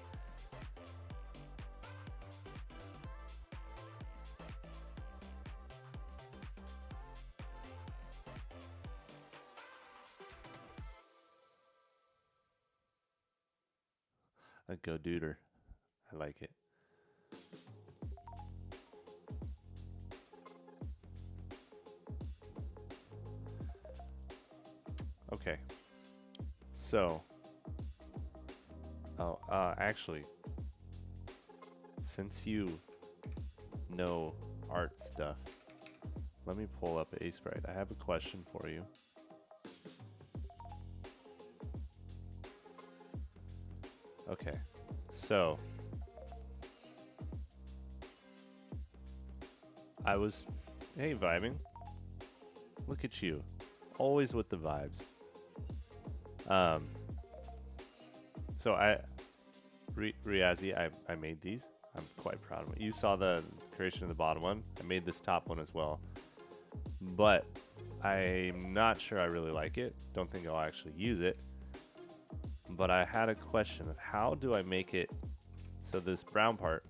A Go-Duder. I like it. Okay. So. Oh, actually. Since you know art stuff, let me pull up Aseprite. I have a question for you. Okay, so hey, vibing. Look at you, always with the vibes. So Riazi, I made these. I'm quite proud of it. You saw the creation of the bottom one. I made this top one as well, but I'm not sure I really like it. Don't think I'll actually use it. But I had a question of how do I make it so this brown part,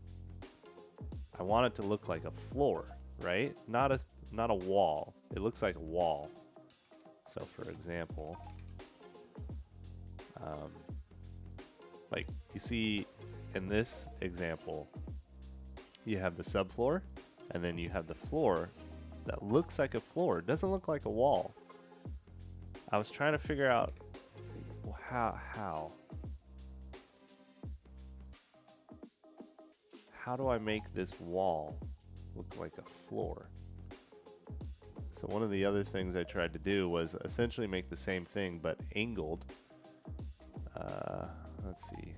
I want it to look like a floor, right? Not a wall. It looks like a wall. So for example, like you see in this example, you have the subfloor and then you have the floor that looks like a floor. It doesn't look like a wall. I was trying to figure out how do I make this wall look like a floor? So one of the other things I tried to do was essentially make the same thing but angled. Let's see.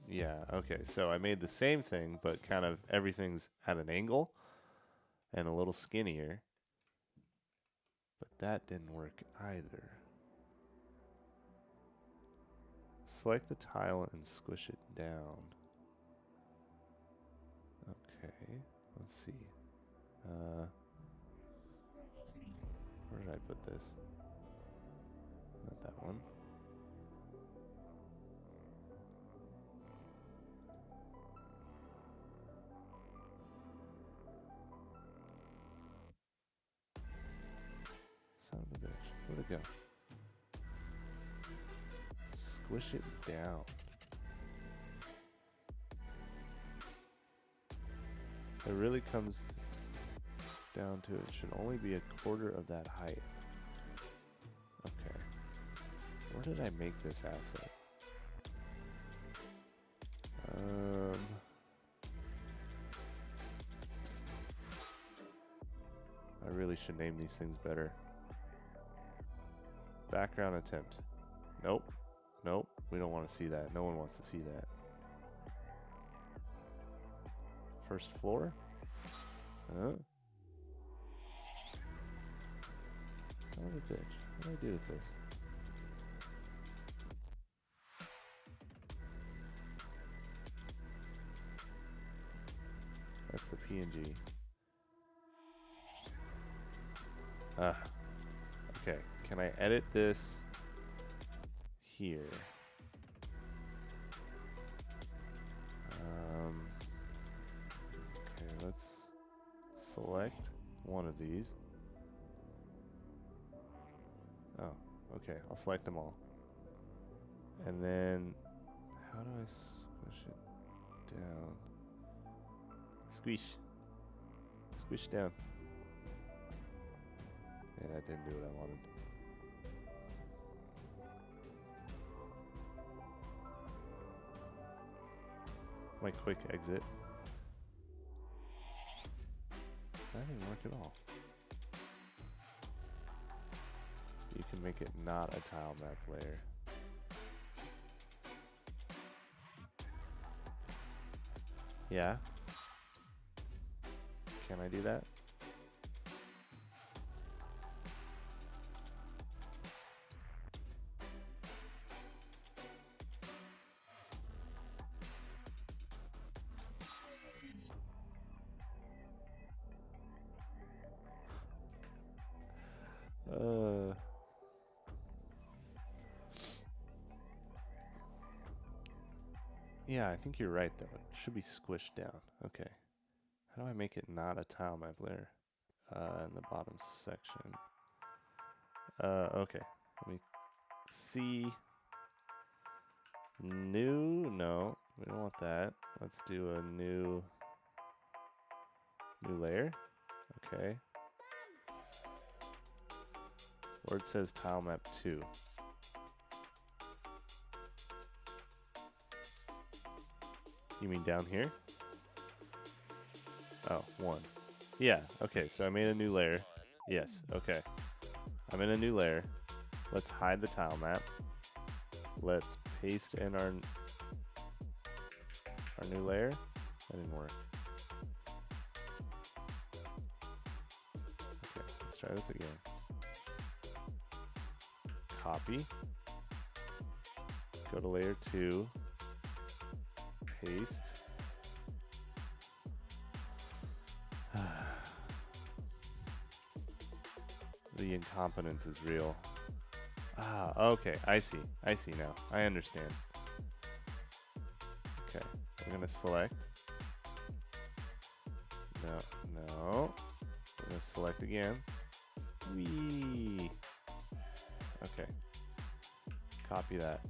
Yeah, okay, so I made the same thing but kind of everything's at an angle and a little skinnier. But that didn't work either. Select the tile and squish it down. Okay, let's see. Where did I put this? Not that one. Son of a bitch. Where'd it go? Squish it down. It really comes down to it should only be a quarter of that height. Okay. Where did I make this asset? I really should name these things better. Background attempt. Nope. Nope. We don't want to see that. No one wants to see that. First floor? Huh? Son of a bitch. What do I do with this? That's the PNG. Okay. Can I edit this here? Okay, let's select one of these. Oh, okay. I'll select them all. And then, how do I squish it down? Squish. Squish down. Yeah, that didn't do what I wanted. My quick exit. That didn't work at all. You can make it not a tile map layer. Yeah? Can I do that? Yeah, I think you're right though. It should be squished down. Okay. How do I make it not a tile map layer? In the bottom section. Okay. Let me see. New? No, we don't want that. Let's do a new layer. Okay. Where it says tile map 2. You mean down here? Oh, 1. Yeah, okay, so I made a new layer. Yes, okay. I'm in a new layer. Let's hide the tile map. Let's paste in our new layer. That didn't work. Okay, let's try this again. Copy. Go to layer 2. Paste. The incompetence is real. Ah, okay. I see. I see now. I understand. Okay. We're going to select. No. We're going to select again. Whee! Okay. Copy that.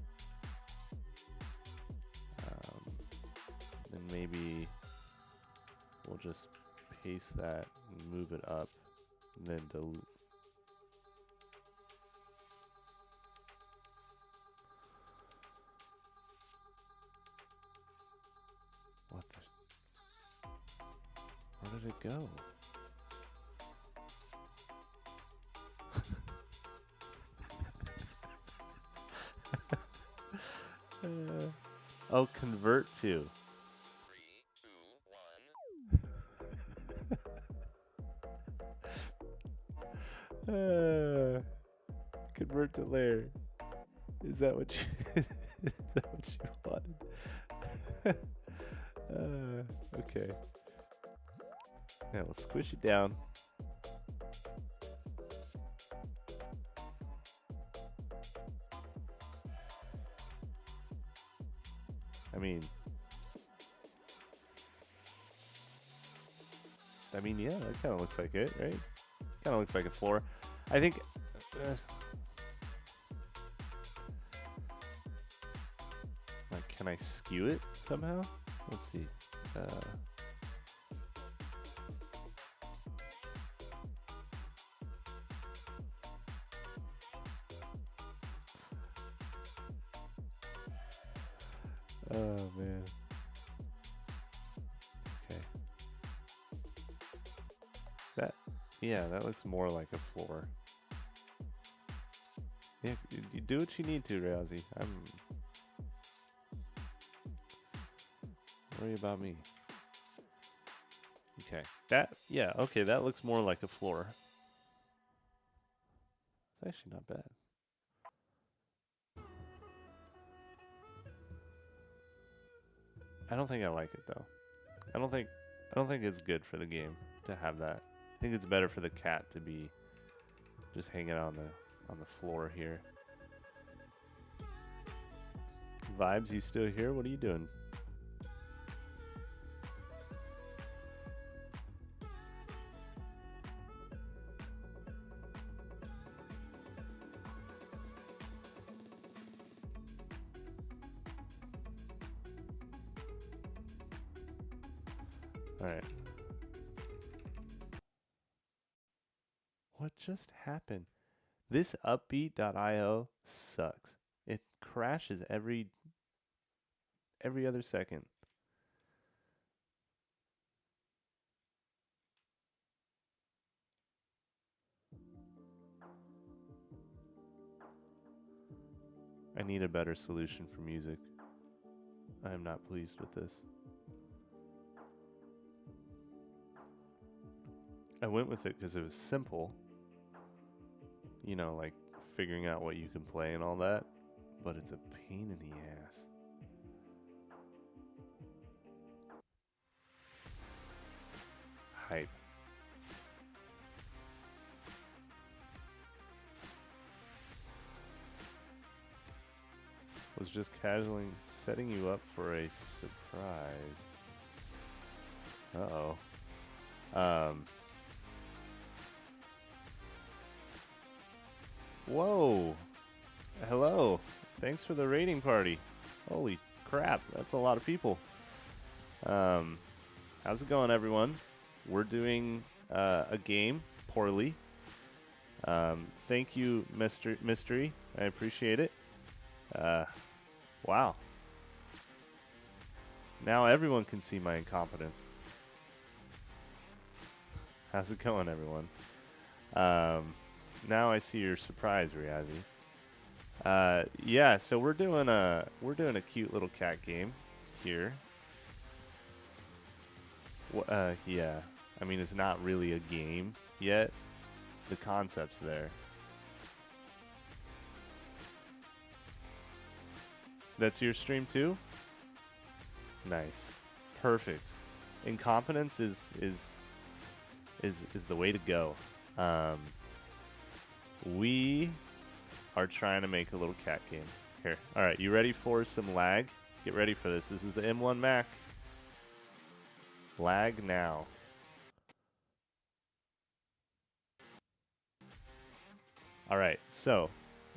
Then maybe we'll just paste that and move it up, and then delete. What the? Where did it go? Oh, convert to. 3, 2, 1. Convert to layer. Is that what you... Is that what you wanted? Okay. Now let's squish it down. I mean, yeah, that kind of looks like it, right? Kind of looks like a floor. I think. Like, can I skew it somehow? Let's see. Oh man. Okay. That looks more like a floor. Yeah, you do what you need to, Rousey. Worry about me. Okay. Okay, that looks more like a floor. It's actually not bad. I don't think I like it though. I don't think it's good for the game to have that. I think it's better for the cat to be just hanging on the floor here. Vibes, you still here? What are you doing? Alright. What just happened? This upbeat.io sucks. It crashes every other second. I need a better solution for music. I am not pleased with this. I went with it because it was simple. You know, like figuring out what you can play and all that. But it's a pain in the ass. Hype. Was just casually setting you up for a surprise. Uh-oh. Whoa. Hello. Thanks for the raiding party. Holy crap, that's a lot of people. How's it going, everyone? We're doing a game poorly. Thank you, Mr. Mystery. I appreciate it. Wow. Now everyone can see my incompetence. How's it going, everyone? Now I see your surprise, Riazi. Yeah, so we're doing a cute little cat game here. Yeah. I mean, it's not really a game yet. The concept's there. That's your stream too? Nice. Perfect. Incompetence is the way to go. We are trying to make a little cat game. Here. All right, you ready for some lag? Get ready for this. This is the M1 Mac. Lag now. All right, so,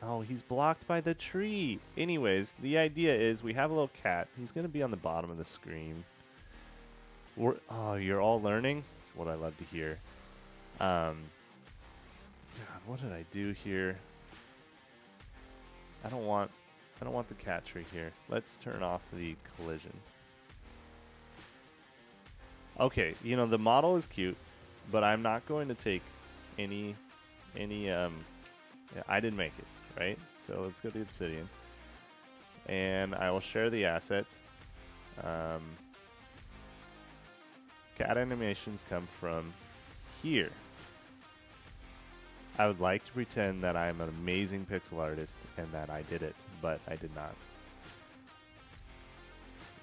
oh, he's blocked by the tree. Anyways, the idea is we have a little cat. He's going to be on the bottom of the screen. Oh, you're all learning? That's what I love to hear. God, what did I do here? I don't want the cat tree here. Let's turn off the collision. Okay, you know, the model is cute, but I'm not going to take any yeah, I didn't make it, right? So let's go to Obsidian. And I will share the assets. Cat animations come from here. I would like to pretend that I'm an amazing pixel artist and that I did it, but I did not.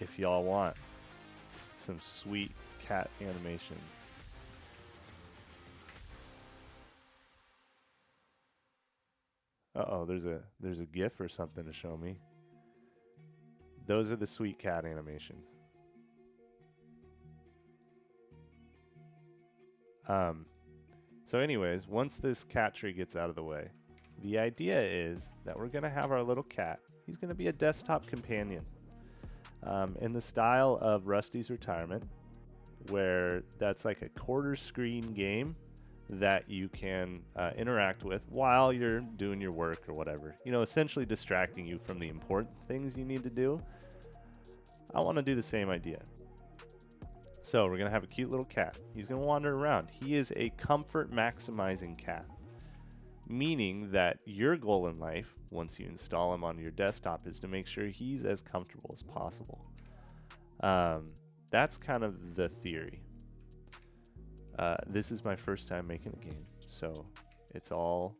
if y'all want some sweet cat animations. Uh-oh, there's a GIF or something to show me. Those are the sweet cat animations. So anyways, once this cat tree gets out of the way, the idea is that we're going to have our little cat. He's going to be a desktop companion in the style of Rusty's Retirement, where that's like a quarter screen game that you can interact with while you're doing your work or whatever. You know, essentially distracting you from the important things you need to do. I want to do the same idea. So we're going to have a cute little cat. He's going to wander around. He is a comfort maximizing cat, meaning that your goal in life, once you install him on your desktop, is to make sure he's as comfortable as possible. That's kind of the theory. This is my first time making a game, so it's all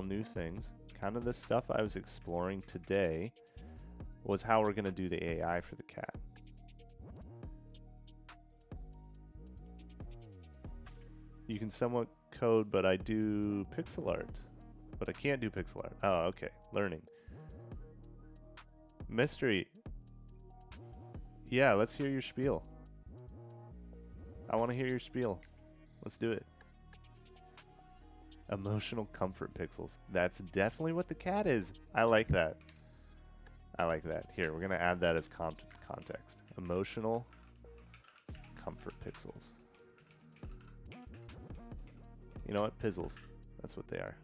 new things. Kind of the stuff I was exploring today was how we're going to do the AI for the cat. You can somewhat code, but I do pixel art. But I can't do pixel art. Oh, okay. Learning. Mystery. Yeah, let's hear your spiel. I want to hear your spiel. Let's do it. Emotional comfort pixels. That's definitely what the cat is. I like that. I like that. Here, we're going to add that as context. Emotional comfort pixels. You know what? Pizzles. That's what they are.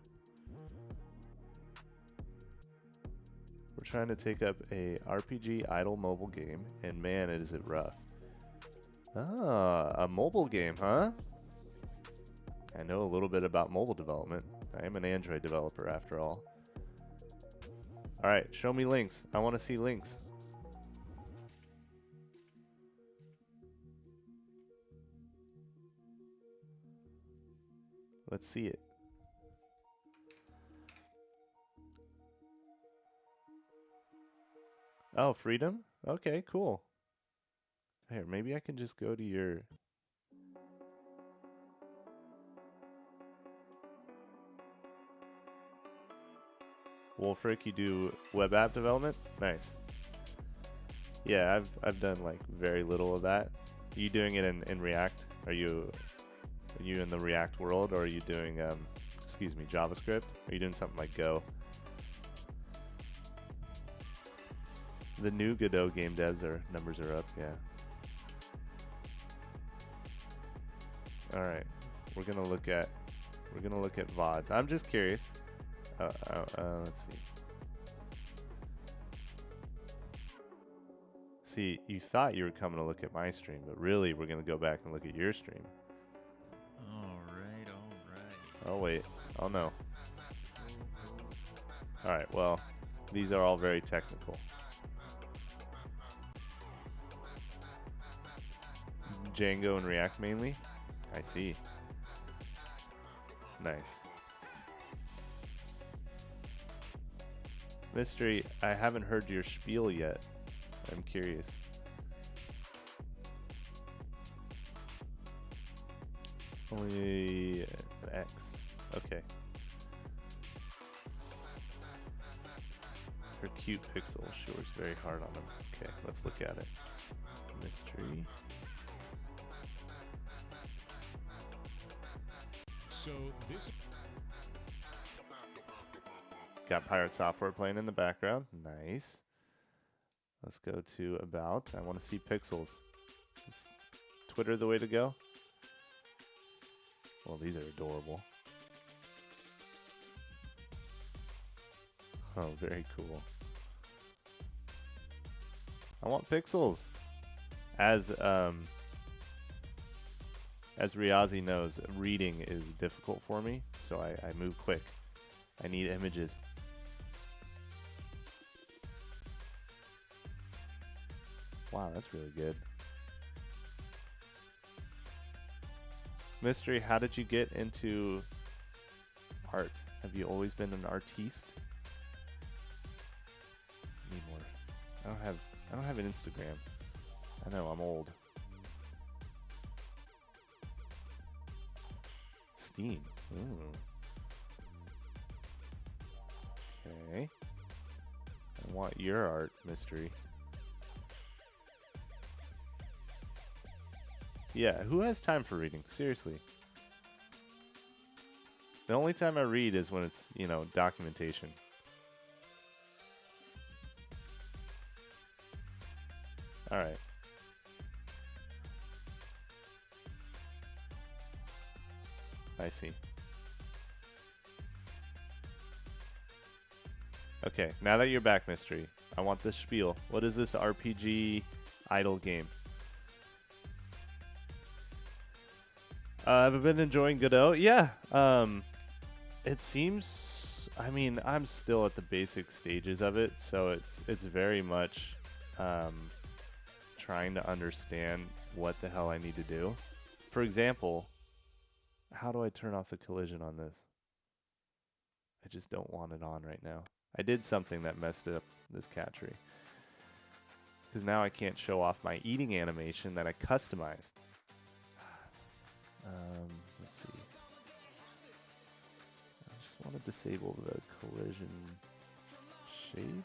We're trying to take up a RPG idle mobile game, and man, is it rough. Ah, a mobile game, huh? I know a little bit about mobile development. I am an Android developer after all. Alright, show me links. I want to see links. Let's see it. Oh, freedom? Okay, cool. Here, maybe I can just go to your... Wolfric, you do web app development? Nice. Yeah, I've done like very little of that. Are you doing it in React? Are you in the React world, or are you doing JavaScript? Are you doing something like Go? The new Godot game devs numbers are up, yeah. All right, we're gonna look at VODs. I'm just curious. Let's see. See, you thought you were coming to look at my stream, but really we're gonna go back and look at your stream.
All right.
Oh wait. Oh no. All right. Well, these are all very technical. Django and React mainly? I see. Nice. Mystery, I haven't heard your spiel yet. I'm curious. Only an X. Okay. Her cute pixel. She works very hard on them. Okay, let's look at it. Mystery.
So this
Got Pirate Software playing in the background. Nice. Let's go to About. I want to see pixels. Is Twitter the way to go? Well, these are adorable. Oh, very cool. I want pixels. As Riazi knows, reading is difficult for me, so I move quick. I need images. Wow, that's really good. Mystery, how did you get into art? Have you always been an artiste? Need more. I I don't have an Instagram. I know, I'm old. Steam. Ooh. Okay. I want your art, Mystery. Yeah, who has time for reading? Seriously. The only time I read is when it's, you know, documentation. Alright. I see. Okay, now that you're back, Mystery, I want this spiel. What is this RPG idle game? Have I been enjoying Godot? Yeah. It seems. I mean, I'm still at the basic stages of it, so it's very much trying to understand what the hell I need to do. For example, how do I turn off the collision on this? I just don't want it on right now. I did something that messed up this cat tree. Because now I can't show off my eating animation that I customized. Let's see. I just want to disable the collision shape.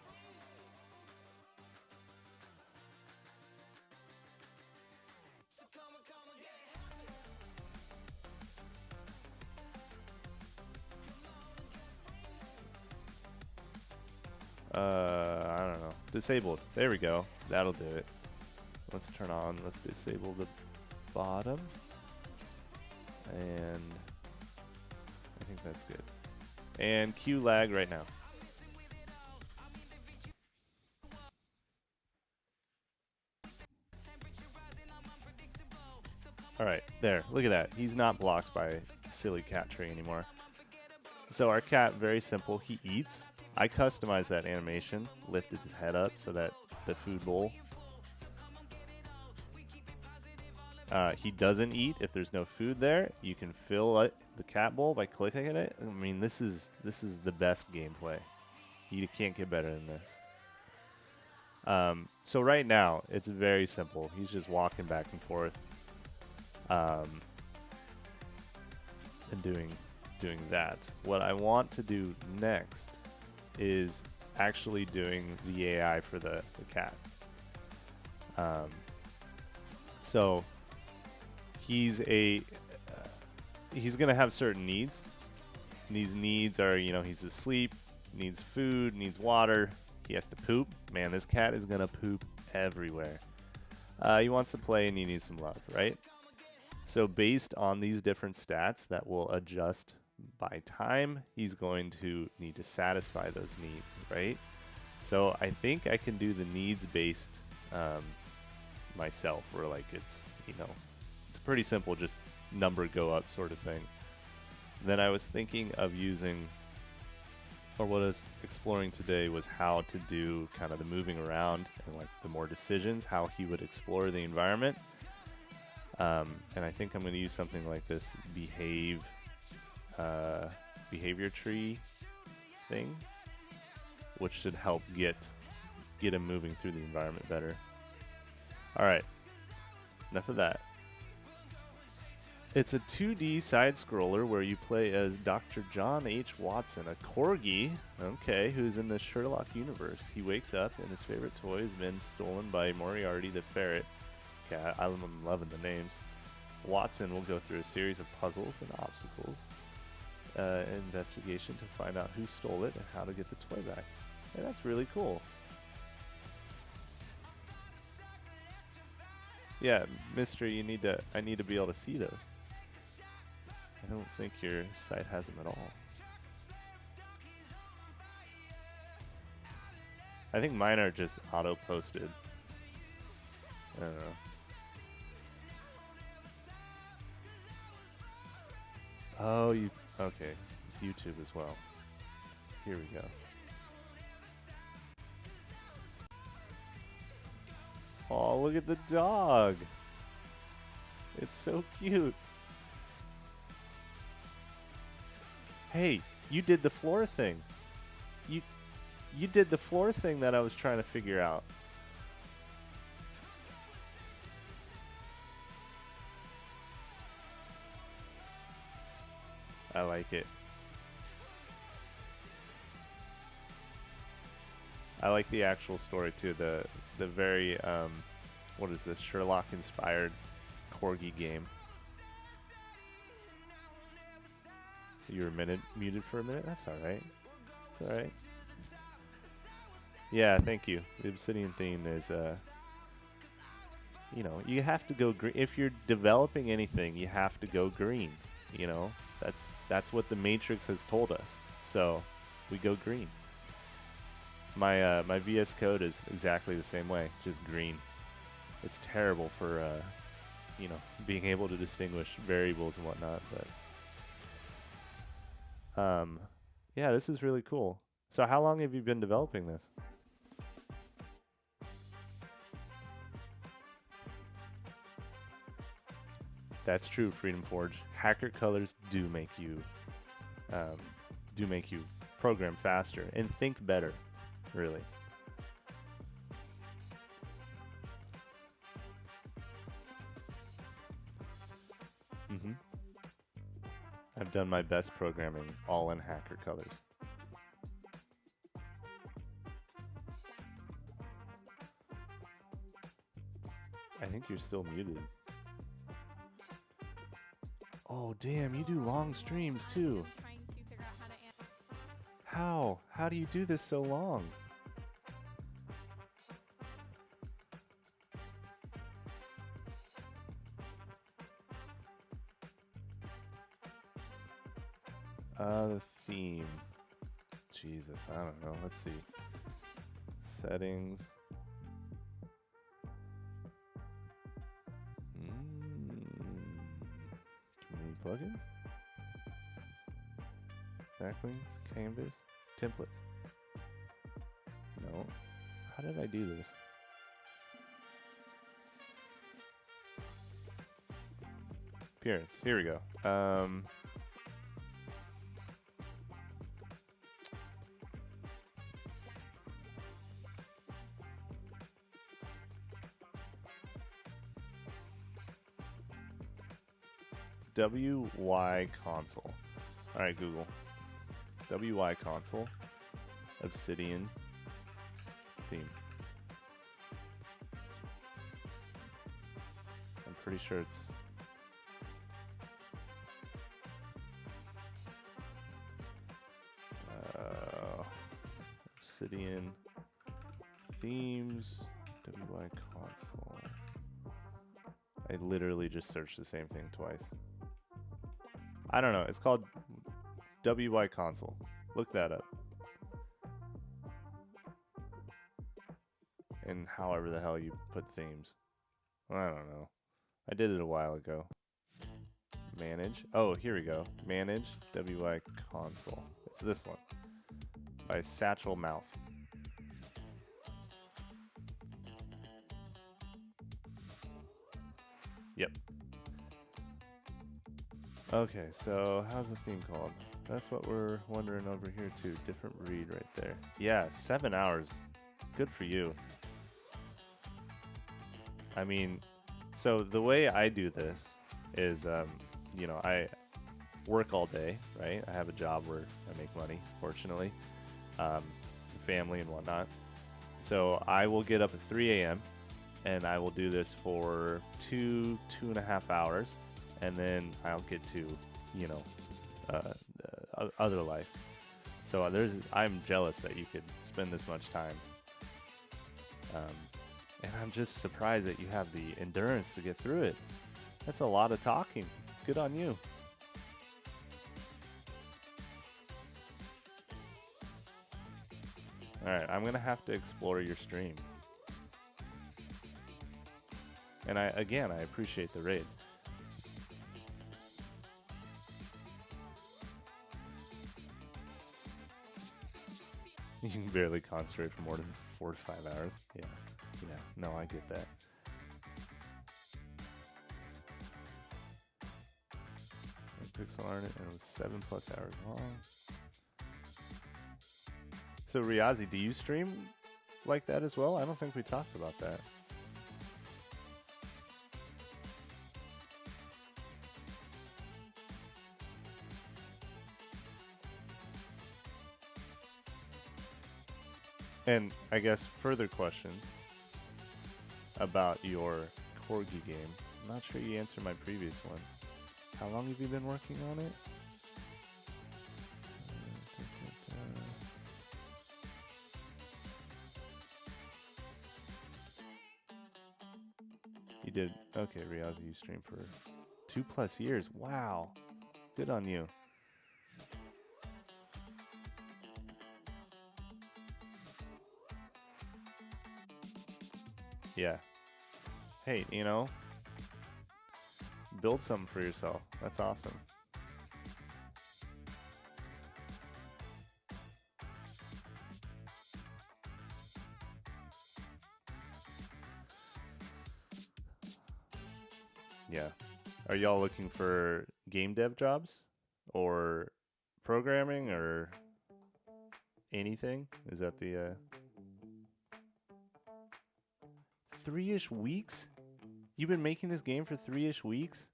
I don't know. Disabled. There we go. That'll do it. Let's turn on. Let's disable the bottom. And I think that's good. And Q lag right now. Alright, there. Look at that. He's not blocked by silly cat tree anymore. So our cat, very simple. He eats. I customized that animation. Lifted his head up so that the food bowl. He doesn't eat if there's no food there. You can fill the cat bowl by clicking at it. I mean, this is the best gameplay. You can't get better than this. So right now, it's very simple. He's just walking back and forth, and doing that. What I want to do next is actually doing the AI for the cat. So he's gonna have certain needs. And these needs are, you know, he's asleep, needs food, needs water, he has to poop. Man, this cat is gonna poop everywhere. He wants to play and he needs some love, right? So based on these different stats that will adjust by time, he's going to need to satisfy those needs, right? So I think I can do the needs-based myself, where like it's, you know, it's pretty simple, just number go up sort of thing. Then I was thinking of using, or what I was exploring today was how to do kind of the moving around and like the more decisions, how he would explore the environment. And I think I'm going to use something like this behavior tree thing, which should help get him moving through the environment better. Alright, enough of that. It's a 2D side-scroller where you play as Dr. John H. Watson, a corgi, okay, who's in the Sherlock universe. He wakes up and his favorite toy has been stolen by Moriarty the ferret cat. I'm loving the names. Watson will go through a series of puzzles and obstacles, investigation to find out who stole it and how to get the toy back. And that's really cool. Yeah, Mystery, I need to be able to see those. I don't think your site has them at all. I think mine are just auto-posted. I don't know. Oh, okay. It's YouTube as well. Here we go. Oh, look at the dog. It's so cute. Hey, you did the floor thing. You did the floor thing that I was trying to figure out. I like it. I like the actual story too. The very what is this, Sherlock inspired corgi game. You were muted for a minute. That's all right. It's all right. Yeah, thank you. The Obsidian theme is you know, you have to go green if you're developing anything. You have to go green. You know, that's what the Matrix has told us. So we go green. My my VS Code is exactly the same way, just green. It's terrible for you know, being able to distinguish variables and whatnot, but yeah, this is really cool. So how long have you been developing this? That's true, Freedom Forge. Hacker colors do make you program faster and think better, really. I've done my best programming all in hacker colors. I think you're still muted. Oh, damn, you do long streams too. How? How do you do this so long? The theme. Jesus, I don't know. Let's see. Settings. Community plugins. Backlinks, canvas, templates. No. How did I do this? Appearance. Here we go. WY console. All right, Google. WY console. Obsidian theme. I'm pretty sure it's Obsidian themes. WY console. I literally just searched the same thing twice. I don't know. It's called WY console. Look that up. And however the hell you put themes. I don't know. I did it a while ago. Manage. Oh, here we go. Manage WY console. It's this one. By Satchel Mouth. Yep. Okay, so how's the theme called? That's what we're wondering over here too. Different read right there. Yeah, 7 hours. Good for you. I mean, so the way I do this is, you know, I work all day, right? I have a job where I make money, fortunately, family and whatnot. So I will get up at 3 a.m. and I will do this for 2.5 hours. And then I'll get to, you know, other life. So I'm jealous that you could spend this much time. And I'm just surprised that you have the endurance to get through it. That's a lot of talking. Good on you. All right, I'm gonna have to explore your stream. And I appreciate the raid. You can barely concentrate for more than 4 to 5 hours. Yeah, no, I get that. Pixel art, and it was 7+ hours long. So Riazi, do you stream like that as well? I don't think we talked about that. And I guess further questions about your corgi game. I'm not sure you answered my previous one. How long have you been working on it? You did, okay, Riazi, you streamed for 2+ years. Wow. Good on you. Yeah. Hey, you know, build something for yourself. That's awesome. Yeah. Are y'all looking for game dev jobs or programming or anything? Is that the 3-ish weeks? You've been making this game for 3-ish weeks?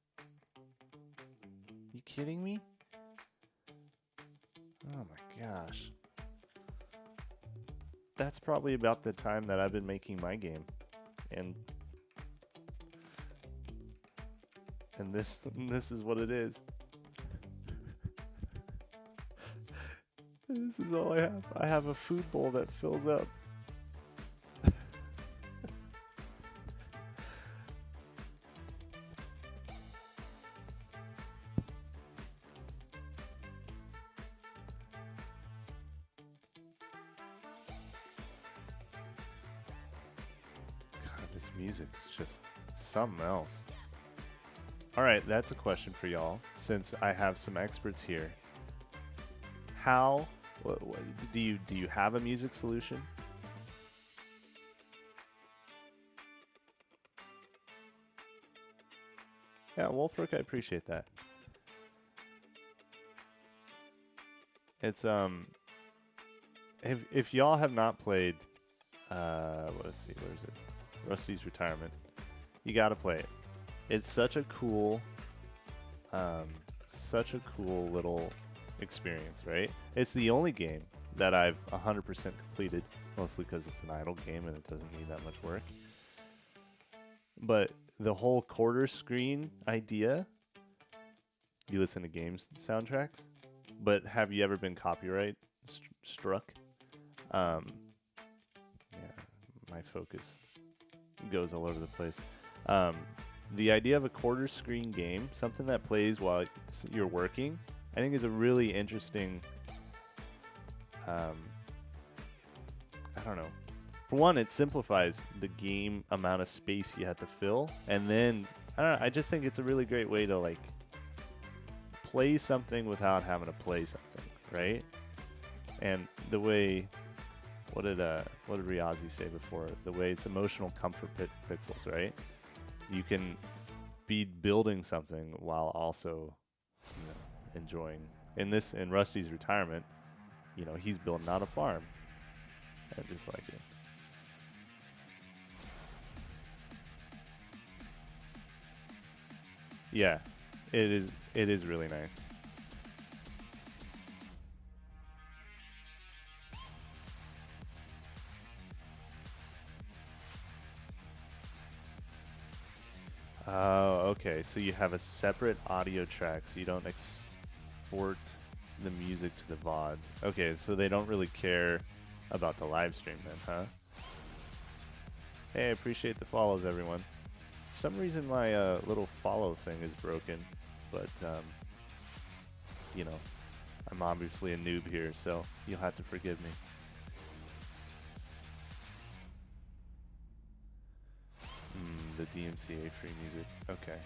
You kidding me? Oh my gosh. That's probably about the time that I've been making my game. And this is what it is. This is all I have. I have a food bowl that fills up. God, this music is just something else. All right, that's a question for y'all, since I have some experts here. How do you have a music solution? Yeah, Wolfric, I appreciate that. It's if y'all have not played let's see, where is it? Rusty's Retirement. You got to play it. It's such a cool little experience, right? It's the only game that I've 100% completed, mostly because it's an idle game and it doesn't need that much work. But the whole quarter screen idea, you listen to games soundtracks, but have you ever been copyright struck? Yeah, my focus goes all over the place. The idea of a quarter screen game, something that plays while you're working, I think is a really interesting, I don't know. For one, it simplifies the game amount of space you have to fill. And then, I don't know, I just think it's a really great way to, like, play something without having to play something, right? And the way, what did Riazi say before? The way it's emotional comfort pixels, right? You can be building something while also, you know, enjoying. In Rusty's Retirement, you know, he's building out a farm. I just like it. Yeah, it is really nice. Oh, okay. So you have a separate audio track, so you don't export the music to the VODs. Okay, so they don't really care about the live stream then, huh? Hey, I appreciate the follows, everyone. For some reason, my little follow thing is broken, but, you know, I'm obviously a noob here, so you'll have to forgive me. The DMCA free music. Okay.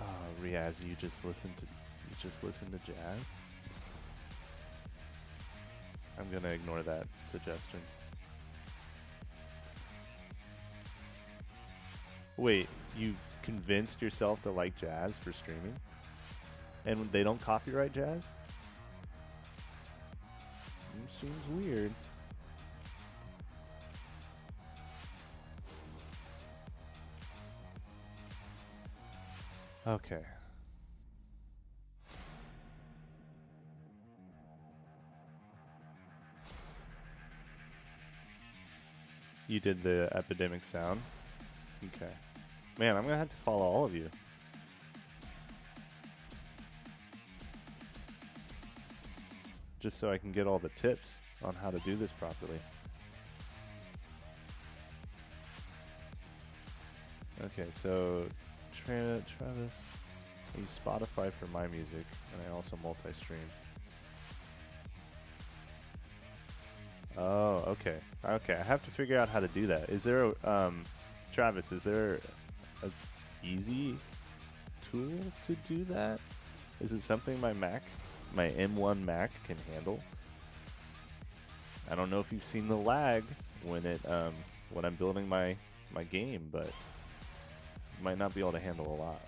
Oh, Riaz, you just listen to jazz? I'm gonna ignore that suggestion. Wait, you convinced yourself to like jazz for streaming? And they don't copyright jazz? Seems weird. Okay. You did the epidemic sound? Okay. Man, I'm gonna have to follow all of you. Just so I can get all the tips on how to do this properly. Okay, so Travis, I use Spotify for my music, and I also multi-stream. Oh, okay. Okay, I have to figure out how to do that. Is there a, Travis, is there a easy tool to do that? Is it something my M1 Mac can handle? I don't know if you've seen the lag when when I'm building my game, but might not be able to handle a lot.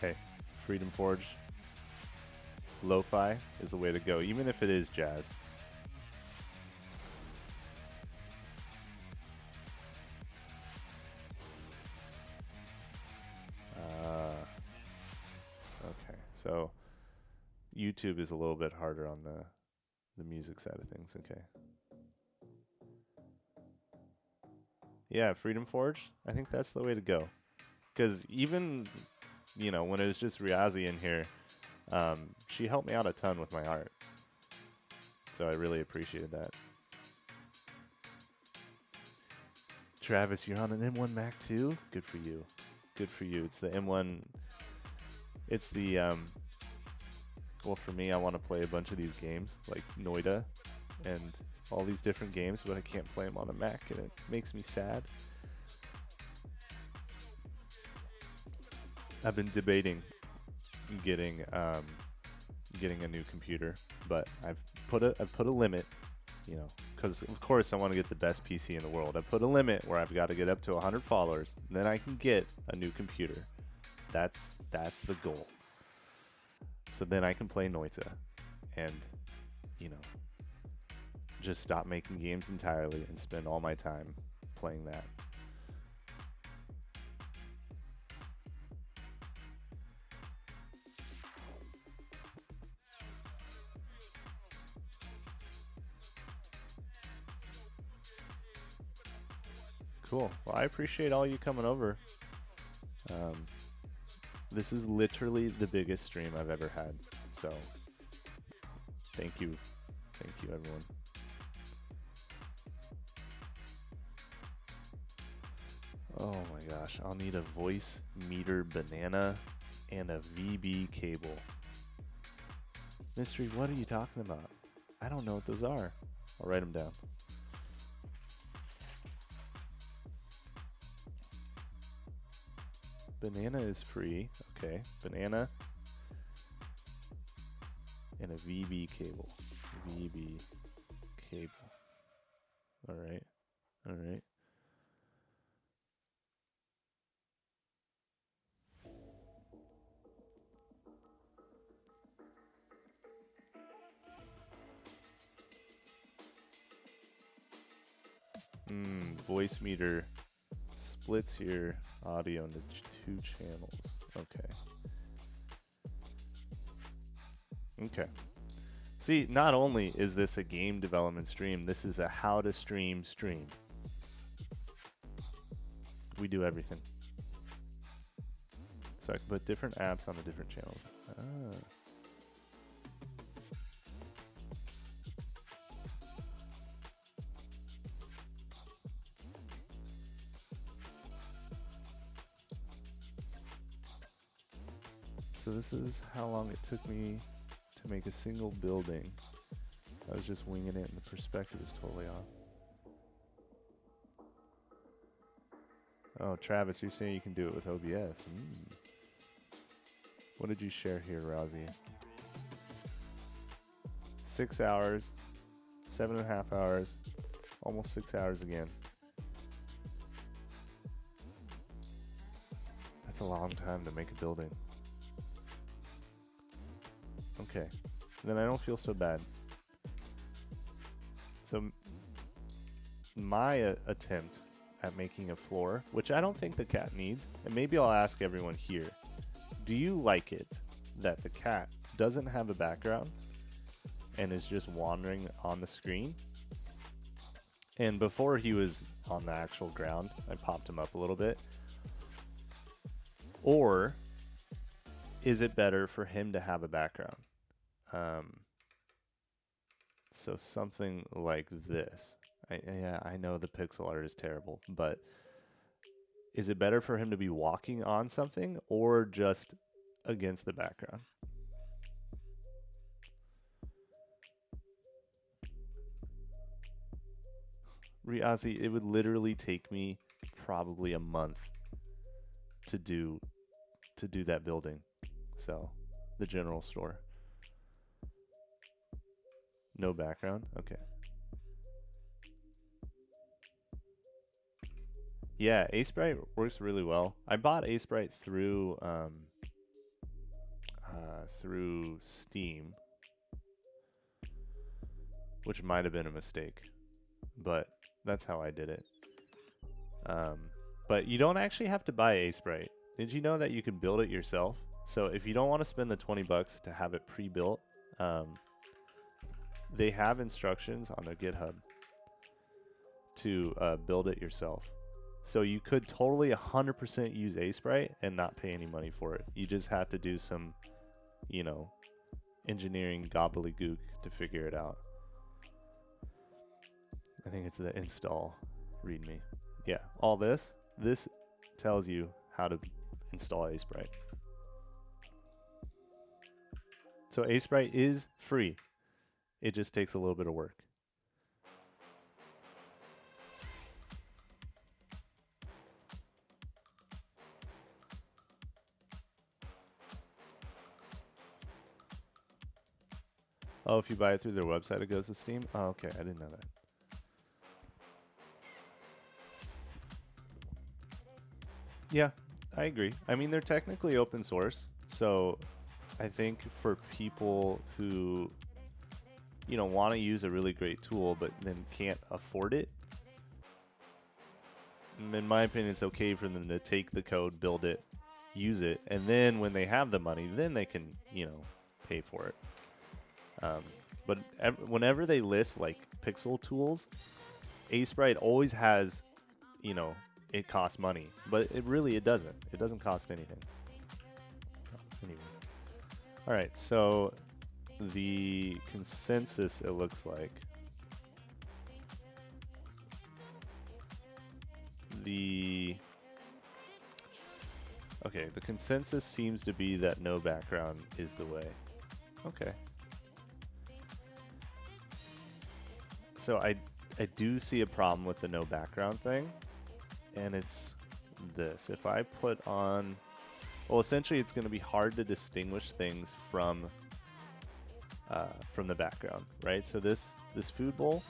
Hey, Freedom Forge, lo-fi is the way to go, even if it is jazz. Okay, so YouTube is a little bit harder on the music side of things. Okay. Yeah, Freedom Forge. I think that's the way to go. Because even, when it was just Riazi in here, she helped me out a ton with my art. So I really appreciated that. Travis, you're on an M1 Mac too? Good for you. Good for you. It's the M1. It's the, well, for me, I want to play a bunch of these games, like Noida and all these different games, but I can't play them on a Mac, and it makes me sad. I've been debating getting a new computer, but I've put a limit, because of course I want to get the best PC in the world. I've put a limit where I've got to get up to 100 followers, then I can get a new computer. That's the goal. So then I can play Noita, and just stop making games entirely and spend all my time playing that. Cool. Well, I appreciate all you coming over. This is literally the biggest stream I've ever had. So, thank you. Thank you, everyone. Oh my gosh. I'll need a voice meter banana and a VB cable. Mystery, what are you talking about? I don't know what those are. I'll write them down. Banana is free. Okay. Banana and a VB cable. VB cable. Alright. Alright. Voice meter splits your audio into two channels. Okay. Okay. See, not only is this a game development stream, this is a how to stream stream. We do everything. So I can put different apps on the different channels. Ah. So this is how long it took me to make a single building. I was just winging it and the perspective is totally off. Oh, Travis, you're saying you can do it with OBS. What did you share here, Rosie? 6 hours, 7.5 hours, almost 6 hours again. That's a long time to make a building. Okay, then I don't feel so bad. So my attempt at making a floor, which I don't think the cat needs, and maybe I'll ask everyone here, do you like it that the cat doesn't have a background and is just wandering on the screen? And before he was on the actual ground, I popped him up a little bit. Or is it better for him to have a background? So something like this. I know the pixel art is terrible, but is it better for him to be walking on something or just against the background? Riazi, it would literally take me probably a month to do that building. So, the general store. No background? Okay. Yeah, Asebright works really well. I bought Asebright through through Steam, which might have been a mistake, but that's how I did it. But you don't actually have to buy Asebright. Did you know that you can build it yourself? So if you don't want to spend the $20 to have it pre-built, they have instructions on their GitHub to build it yourself. So you could totally 100% use Asebright and not pay any money for it. You just have to do some, engineering gobbledygook to figure it out. I think it's the install readme. Yeah, all this tells you how to install Asebright. So Asebright is free. It just takes a little bit of work. Oh, if you buy it through their website, it goes to Steam? Oh, okay. I didn't know that. Yeah, I agree. I mean, they're technically open source. So I think for people who, want to use a really great tool but then can't afford it, in my opinion, it's okay for them to take the code, build it, use it, and then when they have the money, then they can, pay for it. But whenever they list like pixel tools, Asebright always has, it costs money, but it doesn't. It doesn't cost anything. Anyways, all right. So the consensus, it looks like the consensus seems to be that no background is the way. Okay. So I do see a problem with the no background thing, and it's this. If I put on, essentially it's going to be hard to distinguish things from the background, right? So this food bowl,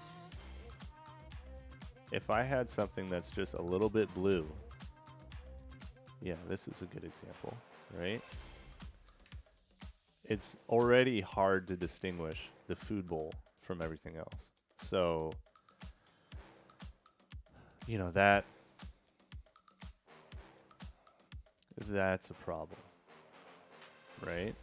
if I had something that's just a little bit blue, yeah, this is a good example, right? It's already hard to distinguish the food bowl from everything else. So, that's a problem, right?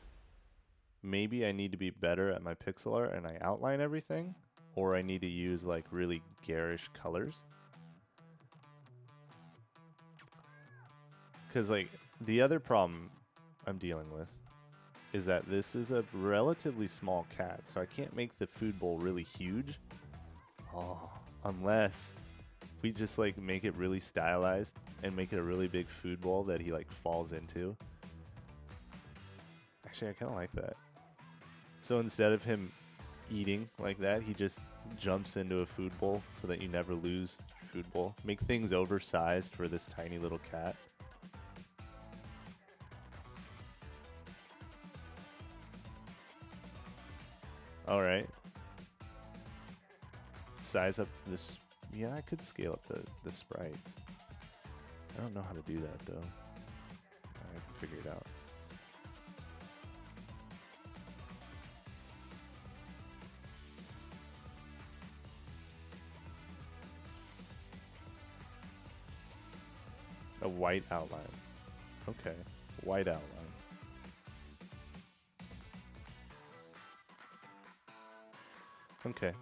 Maybe I need to be better at my pixel art and I outline everything, or I need to use like really garish colors. Because like the other problem I'm dealing with is that this is a relatively small cat, so I can't make the food bowl really huge. Unless we just like make it really stylized and make it a really big food bowl that he like falls into. Actually, I kind of like that. So instead of him eating like that, he just jumps into a food bowl so that you never lose food bowl. Make things oversized for this tiny little cat. All right. Size up this. Yeah, I could scale up the sprites. I don't know how to do that though. I can figure it out. A white outline. Okay. White outline. Okay.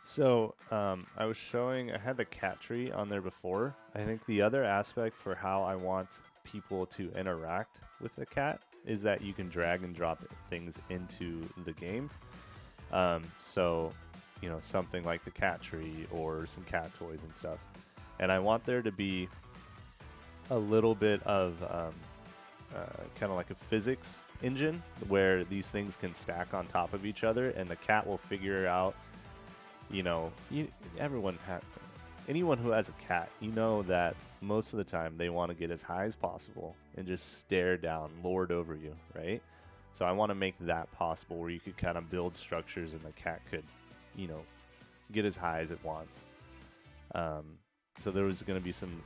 So, I was showing, I had the cat tree on there before. I think the other aspect for how I want people to interact with the cat is that you can drag and drop things into the game. So, you know, something like the cat tree or some cat toys and stuff. And I want there to be a little bit of kind of like a physics engine where these things can stack on top of each other, and the cat will figure out, you know, anyone who has a cat, you know that most of the time they want to get as high as possible and just stare down, lord over you, right? So I want to make that possible where you could kind of build structures and the cat could, you know, get as high as it wants. So there was going to be some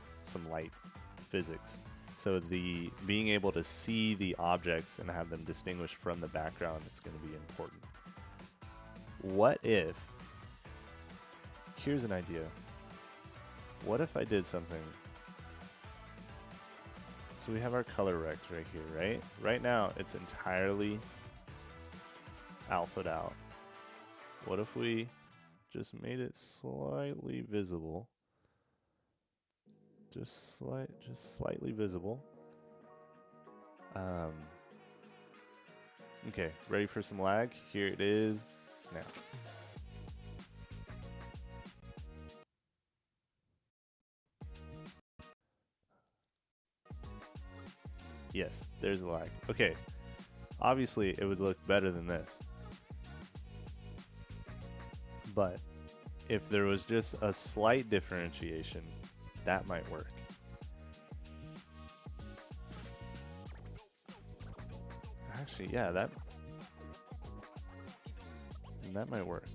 light physics. So the being able to see the objects and have them distinguished from the background is going to be important. What if, here's an idea. What if I did something? So we have our color rect right here, right? Right now it's entirely alphaed out. What if we just made it slightly visible? Just slightly visible. Okay, ready for some lag? Here it is now. Yes, there's a lag. Okay, obviously it would look better than this. But if there was just a slight differentiation, that might work. Actually, yeah, that might work.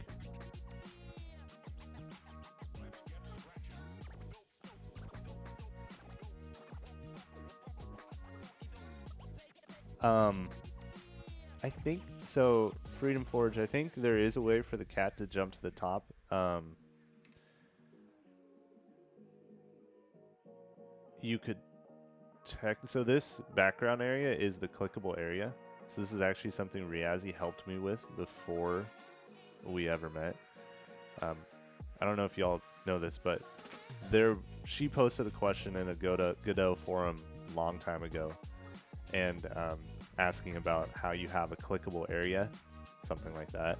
I think so. Freedom Forge. I think there is a way for the cat to jump to the top. You could so this background area is the clickable area. So this is actually something Riazzi helped me with before we ever met. I don't know if y'all know this, but she posted a question in a Godot forum long time ago, and asking about how you have a clickable area, something like that.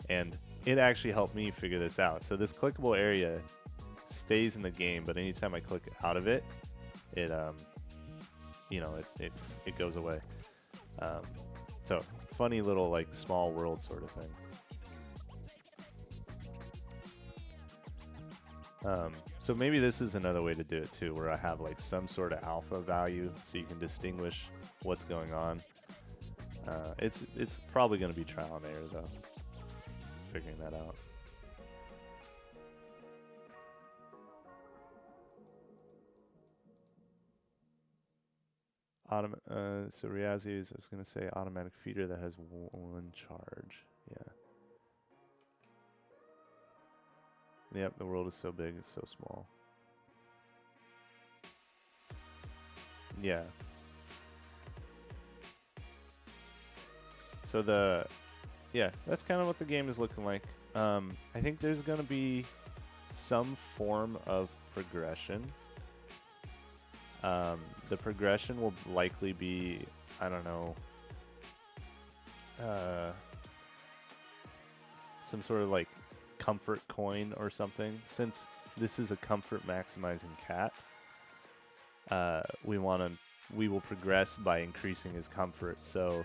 And it actually helped me figure this out. So this clickable area stays in the game, but anytime I click out of it, it it goes away. So funny little like small world sort of thing. So maybe this is another way to do it too, where I have like some sort of alpha value so you can distinguish what's going on. It's probably going to be trial and error though, figuring that out. So Riazzi is, I was going to say automatic feeder that has one charge. Yeah. Yep, the world is so big, it's so small. Yeah. So that's kind of what the game is looking like. I think there's going to be some form of progression. The progression will likely be, I don't know, some sort of like comfort coin or something. Since this is a comfort maximizing cat, we will progress by increasing his comfort. So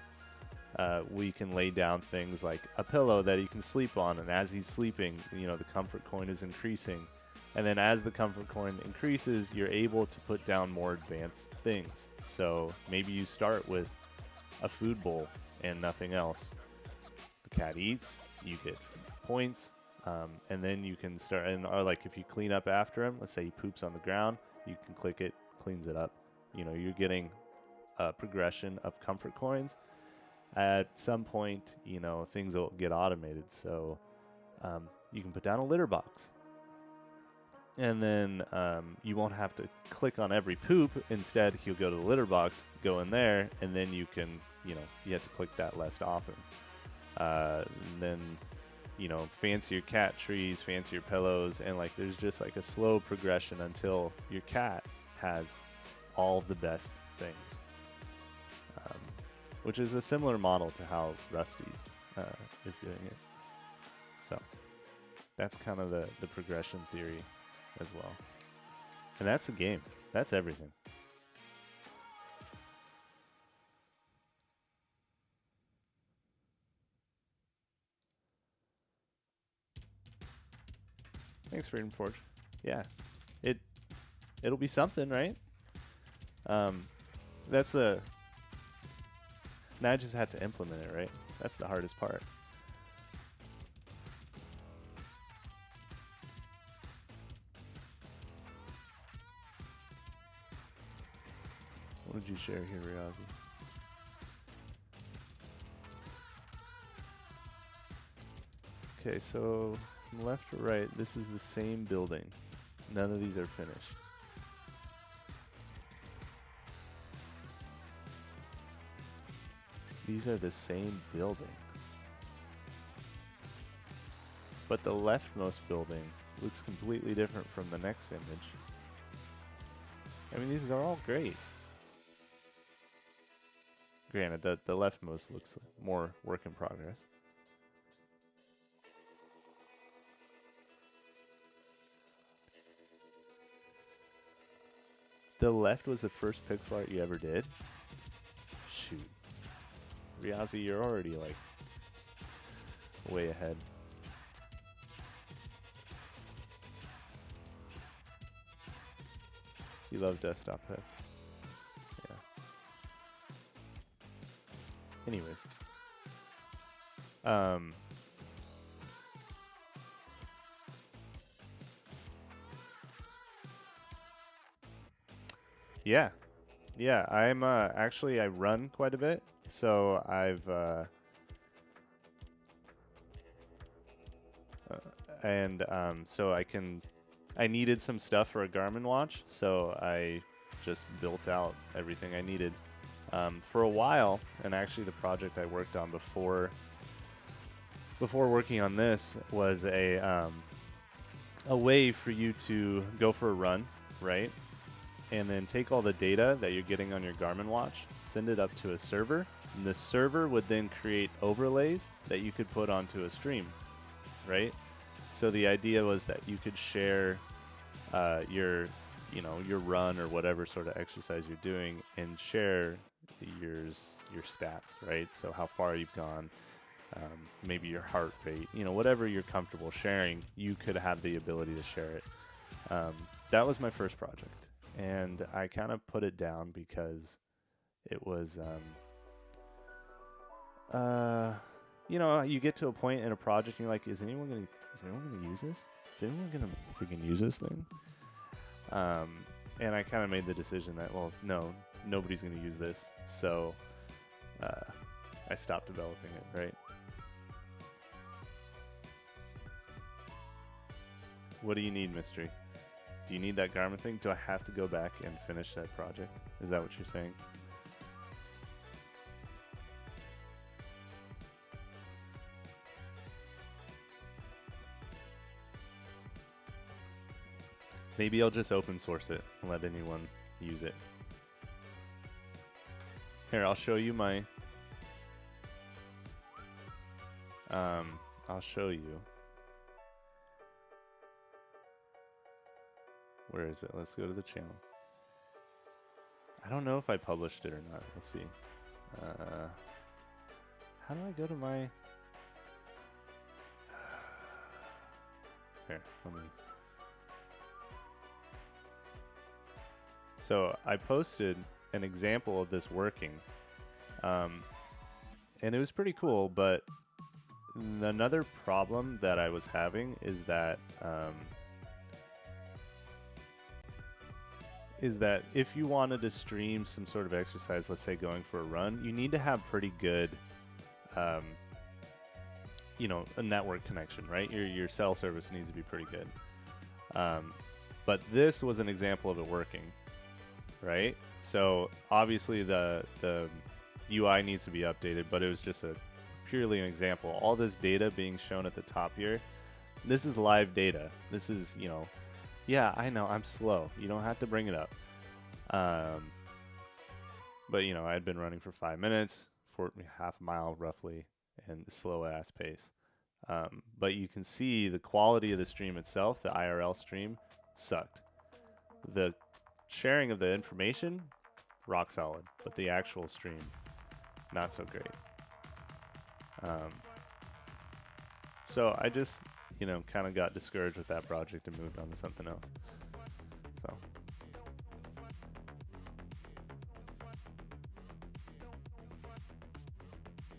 we can lay down things like a pillow that he can sleep on, and as he's sleeping, the comfort coin is increasing. And then as the comfort coin increases, you're able to put down more advanced things. So maybe you start with a food bowl and nothing else. The cat eats, you get points, and then you can start, or like if you clean up after him, let's say he poops on the ground, you can click it, cleans it up. You're getting a progression of comfort coins. At some point, things will get automated. So you can put down a litter box. And then you won't have to click on every poop. Instead, he'll go to the litter box, go in there, and then you can, you have to click that less often. And then, fancier cat trees, fancier pillows, and like there's just like a slow progression until your cat has all the best things. Which is a similar model to how Rusty's is doing it. So that's kind of the progression theory as well. And that's the game. That's everything. Thanks, Freedom Forge. Yeah. It'll be something, right? That's the... Now I just had to implement it, right? That's the hardest part. What did you share here, Riazi? Okay, so from left to right, this is the same building. None of these are finished. These are the same building. But the leftmost building looks completely different from the next image. I mean, these are all great. Granted, the leftmost looks more work in progress. The left was the first pixel art you ever did? Shoot. Riazi, you're already like way ahead. You love desktop pets. Yeah. Anyways. Yeah. Yeah, I'm actually I run quite a bit. So I've so I needed some stuff for a Garmin watch, so I just built out everything I needed for a while. And actually, the project I worked on before working on this was a way for you to go for a run, right? And then take all the data that you're getting on your Garmin watch, send it up to a server, and the server would then create overlays that you could put onto a stream, right? So the idea was that you could share your run or whatever sort of exercise you're doing and share your stats, right? So how far you've gone, maybe your heart rate, whatever you're comfortable sharing, you could have the ability to share it. That was my first project. And I kind of put it down because it was, you get to a point in a project and you're like, is anyone gonna use this? Is anyone gonna freaking use this thing? And I kind of made the decision that, well, no, nobody's gonna use this. So I stopped developing it, right? What do you need, Mystery? Do you need that Garmin thing? Do I have to go back and finish that project? Is that what you're saying? Maybe I'll just open source it and let anyone use it. Here, I'll show you my... I'll show you. Where is it? Let's go to the channel. I don't know if I published it or not. Let's see. How do I go to my... Here, let me... So I posted an example of this working. And it was pretty cool, but another problem that I was having is that if you wanted to stream some sort of exercise, let's say going for a run, you need to have pretty good, a network connection, right? Your cell service needs to be pretty good. But this was an example of it working, right? So obviously the UI needs to be updated, but it was just a purely an example. All this data being shown at the top here, this is live data. This is, you know, yeah, I know I'm slow. You don't have to bring it up. But you know, I had been running for 5 minutes, for half a mile roughly, and slow ass pace. But you can see the quality of the stream itself, the IRL stream, sucked. The sharing of the information, rock solid, but the actual stream, not so great. So I just, you know, kind of got discouraged with that project and moved on to something else. So.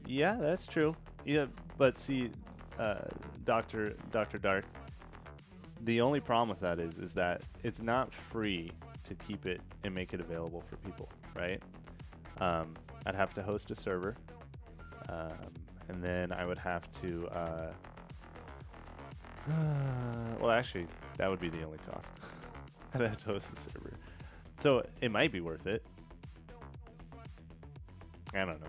Yeah, that's true. Yeah, but see, Dr. Dark, the only problem with that is that it's not free to keep it and make it available for people, right? I'd have to host a server, and then I would have to, well, actually, that would be the only cost. I'd have to host the server. So it might be worth it. I don't know.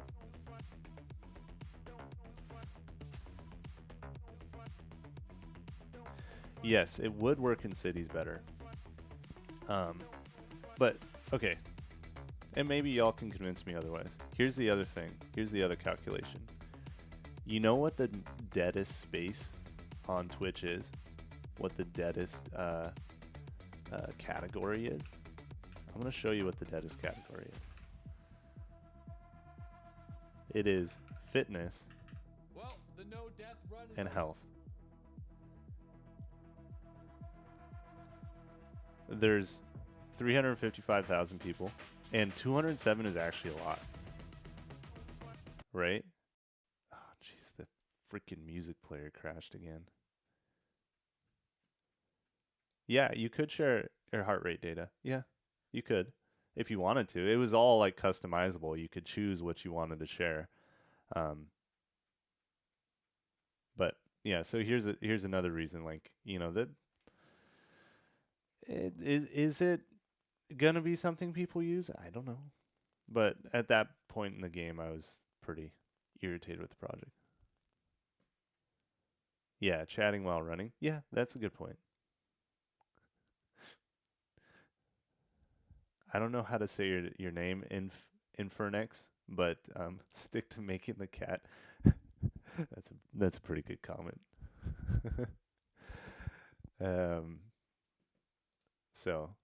Yes, it would work in cities better. But, okay. And maybe y'all can convince me otherwise. Here's the other thing. Here's the other calculation. You know what the deadest space on Twitch is? What the deadest category is? I'm going to show you what the deadest category is. It is fitness and health. There's 355,000 people, and 207 is actually a lot, right? Oh, jeez, the freaking music player crashed again. Yeah, you could share your heart rate data. Yeah, you could, if you wanted to. It was all like customizable. You could choose what you wanted to share. But yeah, so here's another reason, like, you know, that is it gonna be something people use? I don't know. But at that point in the game, I was pretty irritated with the project. Yeah, chatting while running. Yeah, that's a good point. I don't know how to say your name, Infernex, but stick to making the cat. That's a pretty good comment. So,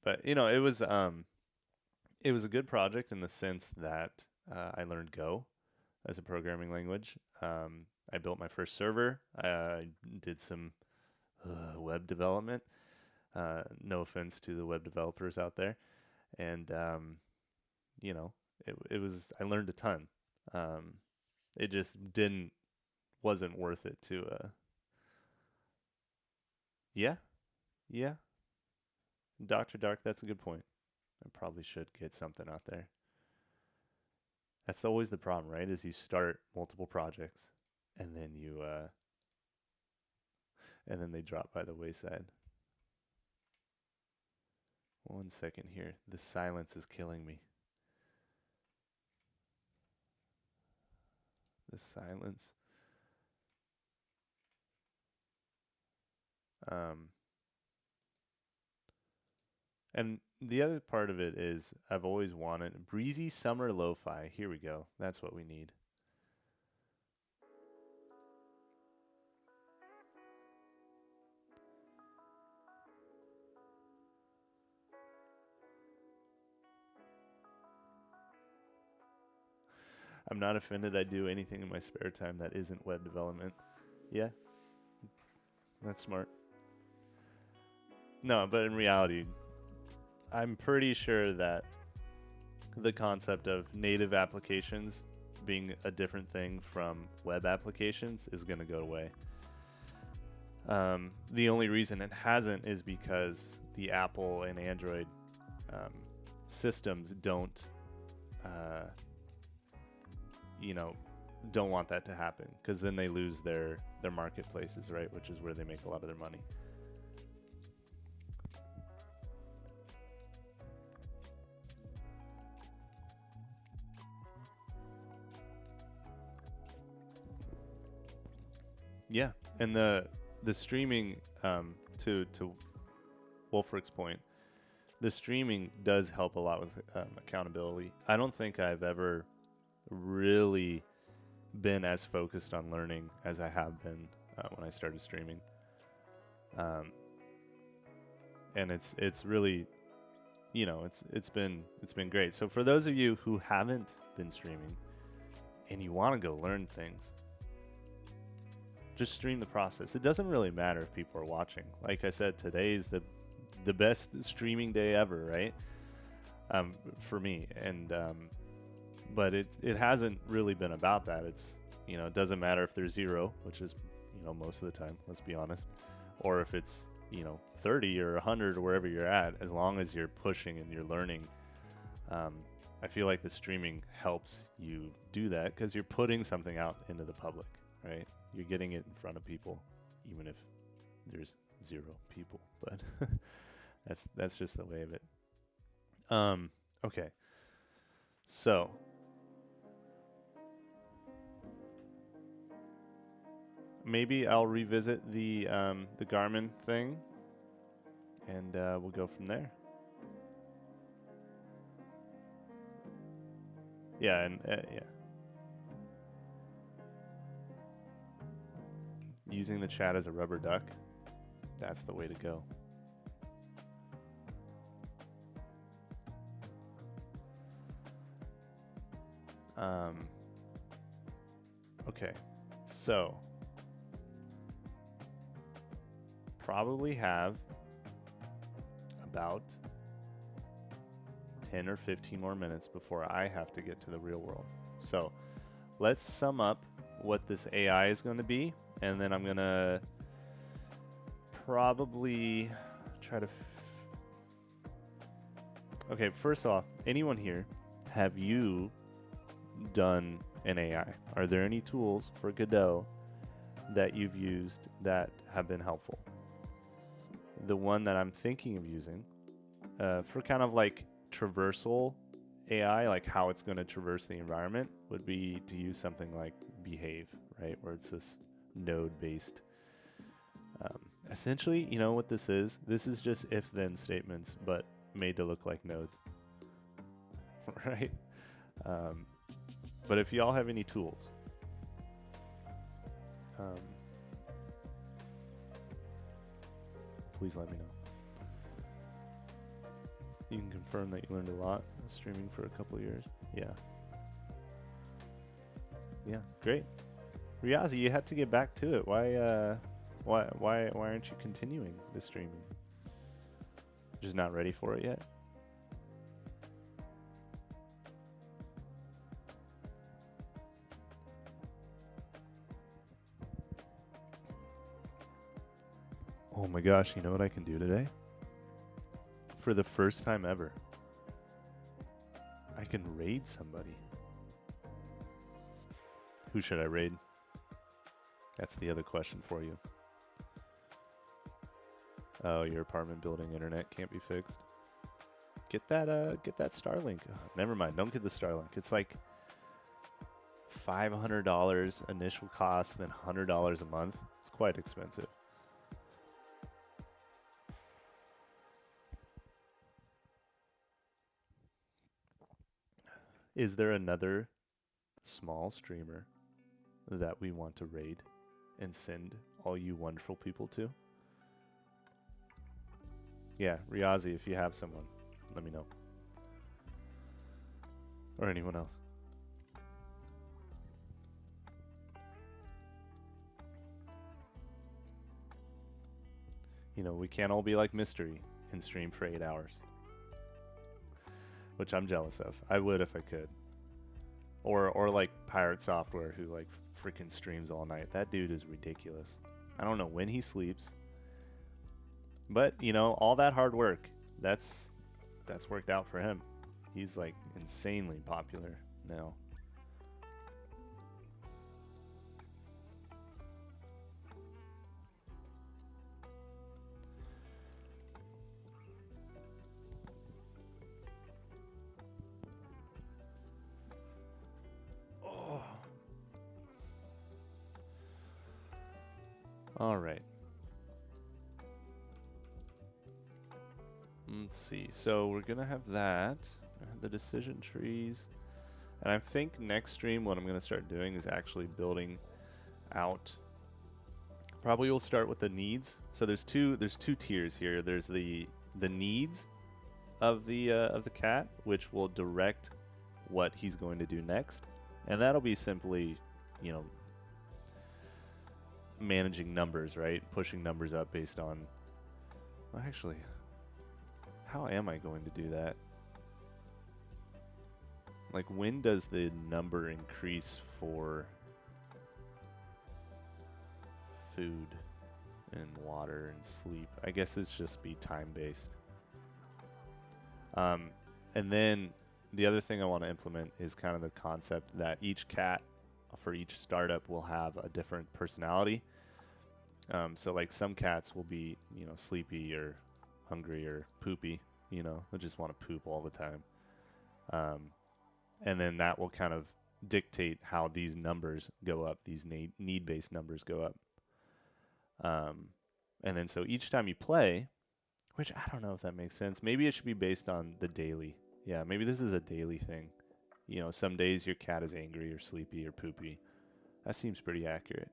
but you know, it was a good project in the sense that I learned Go as a programming language. I built my first server. I did some web development. No offense to the web developers out there, and you know, it was, I learned a ton. It just wasn't worth it to yeah. Dr. Dark, that's a good point. I probably should get something out there. That's always the problem, right? Is you start multiple projects and then and then they drop by the wayside. 1 second here. The silence is killing me. The silence. And the other part of it is I've always wanted breezy summer lo-fi. Here we go. That's what we need. I'm not offended. I do anything in my spare time that isn't web development. Yeah. That's smart. No, but in reality, I'm pretty sure that the concept of native applications being a different thing from web applications is going to go away. The only reason it hasn't is because the Apple and Android systems don't want that to happen, because then they lose their marketplaces, right? Which is where they make a lot of their money. Yeah, and the streaming, to Wolfrick's point, the streaming does help a lot with accountability. I don't think I've ever really been as focused on learning as I have been when I started streaming. And it's really, it's been great. So for those of you who haven't been streaming and you want to go learn things, just stream the process. It doesn't really matter if people are watching. Like I said, today's the best streaming day ever, right? For me. And but it hasn't really been about that. It's, it doesn't matter if there's 0, which is, most of the time, let's be honest, or if it's 30 or 100 or wherever you're at, as long as you're pushing and you're learning. I feel like the streaming helps you do that because you're putting something out into the public, right? You're getting it in front of people, even if there's 0 people. But that's just the way of it. Okay. So maybe I'll revisit the Garmin thing, and we'll go from there. Yeah, and yeah. Using the chat as a rubber duck, that's the way to go. Okay, so probably have about 10 or 15 more minutes before I have to get to the real world. So let's sum up what this AI is going to be, and then I'm going to probably try to... Okay, first off, anyone here, have you done an AI? Are there any tools for Godot that you've used that have been helpful? The one that I'm thinking of using for kind of like traversal AI, like how it's going to traverse the environment, would be to use something like Behave, right? Where it's this node-based. Essentially, you know what this is? This is just if-then statements, but made to look like nodes, right? But if y'all have any tools, please let me know. You can confirm that you learned a lot streaming for a couple of years. Yeah. Yeah, great. Riazi, you had to get back to it. Why aren't you continuing the streaming? Just not ready for it yet? Oh my gosh, you know what I can do today? For the first time ever, I can raid somebody. Who should I raid? That's the other question for you. Oh, your apartment building internet can't be fixed. Get that Starlink. Oh, never mind, don't get the Starlink. It's like $500 initial cost, then $100 a month. It's quite expensive. Is there another small streamer that we want to raid and send all you wonderful people to? Yeah, Riazi, if you have someone, let me know. Or anyone else. You know, we can't all be like Mystery and stream for 8 hours. Which I'm jealous of. I would if I could. Or like Pirate Software, who like freaking streams all night. That dude is ridiculous. I don't know when he sleeps. But, you know, all that hard work, that's worked out for him. He's like insanely popular now. All right. Let's see. So we're gonna have that. The decision trees, and I think next stream what I'm gonna start doing is actually building out. Probably we'll start with the needs. So there's two tiers here. There's the needs of the cat, which will direct what he's going to do next, and that'll be simply, you know, managing numbers, right? Pushing numbers up based on. Well, actually, how am I going to do that? Like, when does the number increase for food and water and sleep? I guess it's just be time based. And then the other thing I want to implement is kind of the concept that each cat for each startup will have a different personality. So like some cats will be, you know, sleepy or hungry or poopy, you know, they just want to poop all the time. And then that will kind of dictate how these numbers go up, these need-based numbers go up. And then so each time you play, which I don't know if that makes sense. Maybe it should be based on the daily. Yeah, maybe this is a daily thing. You know, some days your cat is angry or sleepy or poopy. That seems pretty accurate.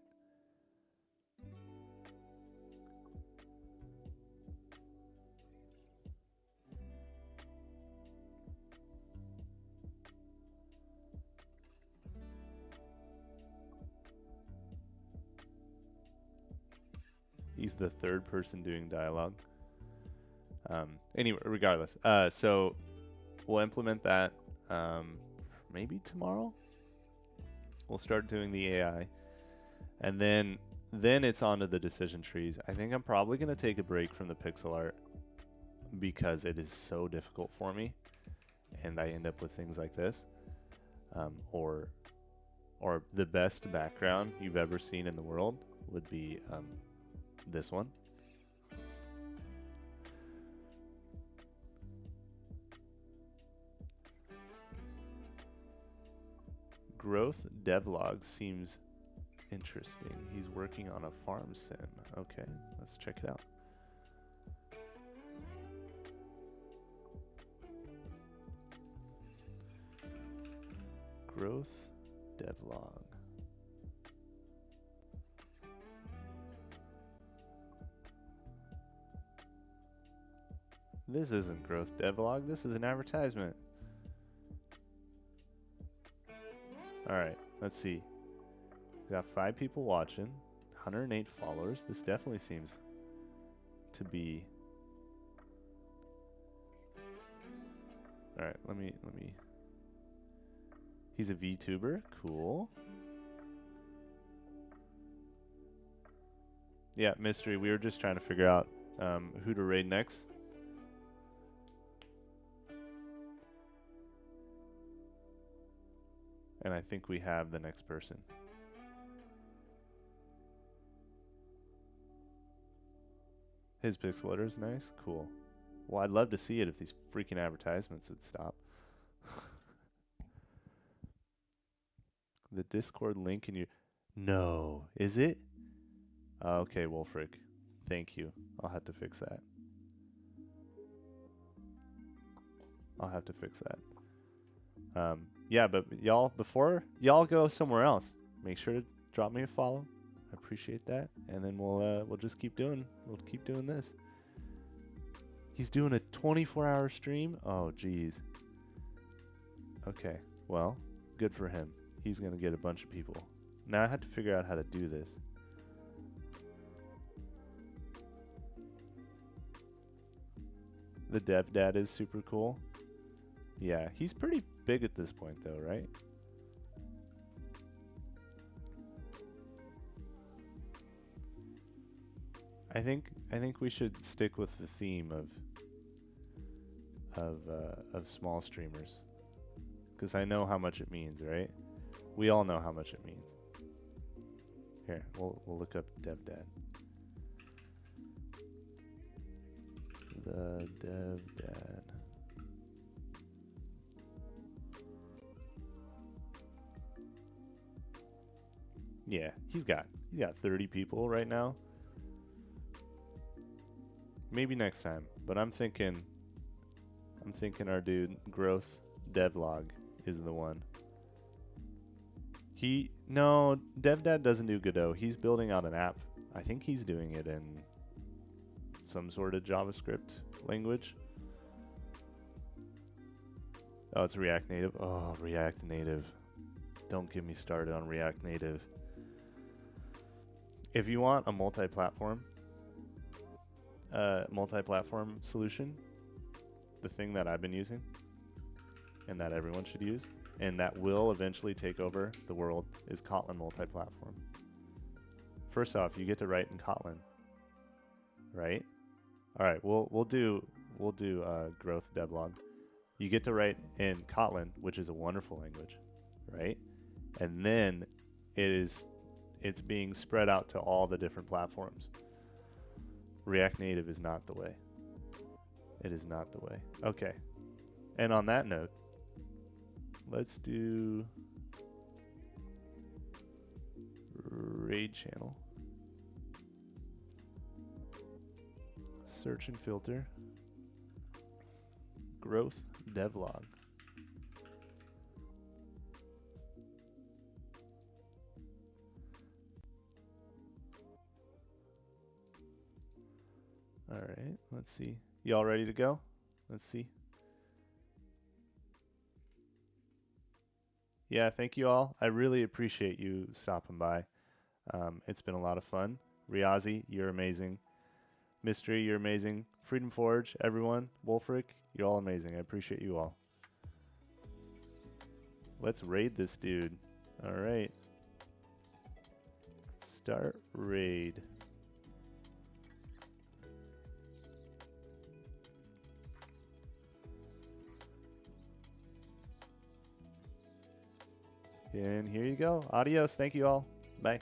He's the third person doing dialogue. Anyway, regardless. So we'll implement that maybe tomorrow. We'll start doing the AI. And then it's on to the decision trees. I think I'm probably going to take a break from the pixel art because it is so difficult for me. And I end up with things like this. Or the best background you've ever seen in the world would be this one. Growth devlog seems interesting. He's working on a farm sim. Okay, let's check it out. Growth devlog. This isn't growth devlog. This is an advertisement. Alright, let's see. He's got 5 people watching, 108 followers. This definitely seems to be... Alright, let me... He's a VTuber. Cool. Yeah, mystery. We were just trying to figure out who to raid next. And I think we have the next person. His pixel art is nice. Cool. Well, I'd love to see it if these freaking advertisements would stop. The Discord link in your... No. Is it? Okay, Wolfric. Thank you. I'll have to fix that. Yeah, but y'all, before y'all go somewhere else, make sure to drop me a follow. I appreciate that, and then we'll just keep doing this. He's doing a 24-hour stream. Oh, geez. Okay, well, good for him. He's gonna get a bunch of people. Now I have to figure out how to do this. The dev dad is super cool. Yeah, he's pretty big at this point though, right? I think we should stick with the theme of small streamers, because I know how much it means, right? We all know how much it means. Here, we'll look up dev dad. The dev dad. Yeah, he's got 30 people right now. maybe next time. But I'm thinking our dude Growth Devlog is the one. DevDad doesn't do Godot. He's building out an app. I think he's doing it in some sort of JavaScript language. Oh, it's React Native. Oh, React Native. Don't get me started on React Native. If you want a multi-platform solution, the thing that I've been using and that everyone should use and that will eventually take over the world is Kotlin multi-platform. First off, you get to write in Kotlin, right? All right, we'll do Growth Devlog. You get to write in Kotlin, which is a wonderful language, right? And then it's being spread out to all the different platforms. React Native is not the way. It is not the way. Okay. And on that note, let's do raid channel. Search and filter. Growth Devlog. All right, let's see. Y'all ready to go? Let's see. Yeah, thank you all. I really appreciate you stopping by. It's been a lot of fun. Riazi, you're amazing. Mystery, you're amazing. Freedom Forge, everyone. Wolfric, you're all amazing. I appreciate you all. Let's raid this dude. All right. Start raid. And here you go. Adios. Thank you all. Bye.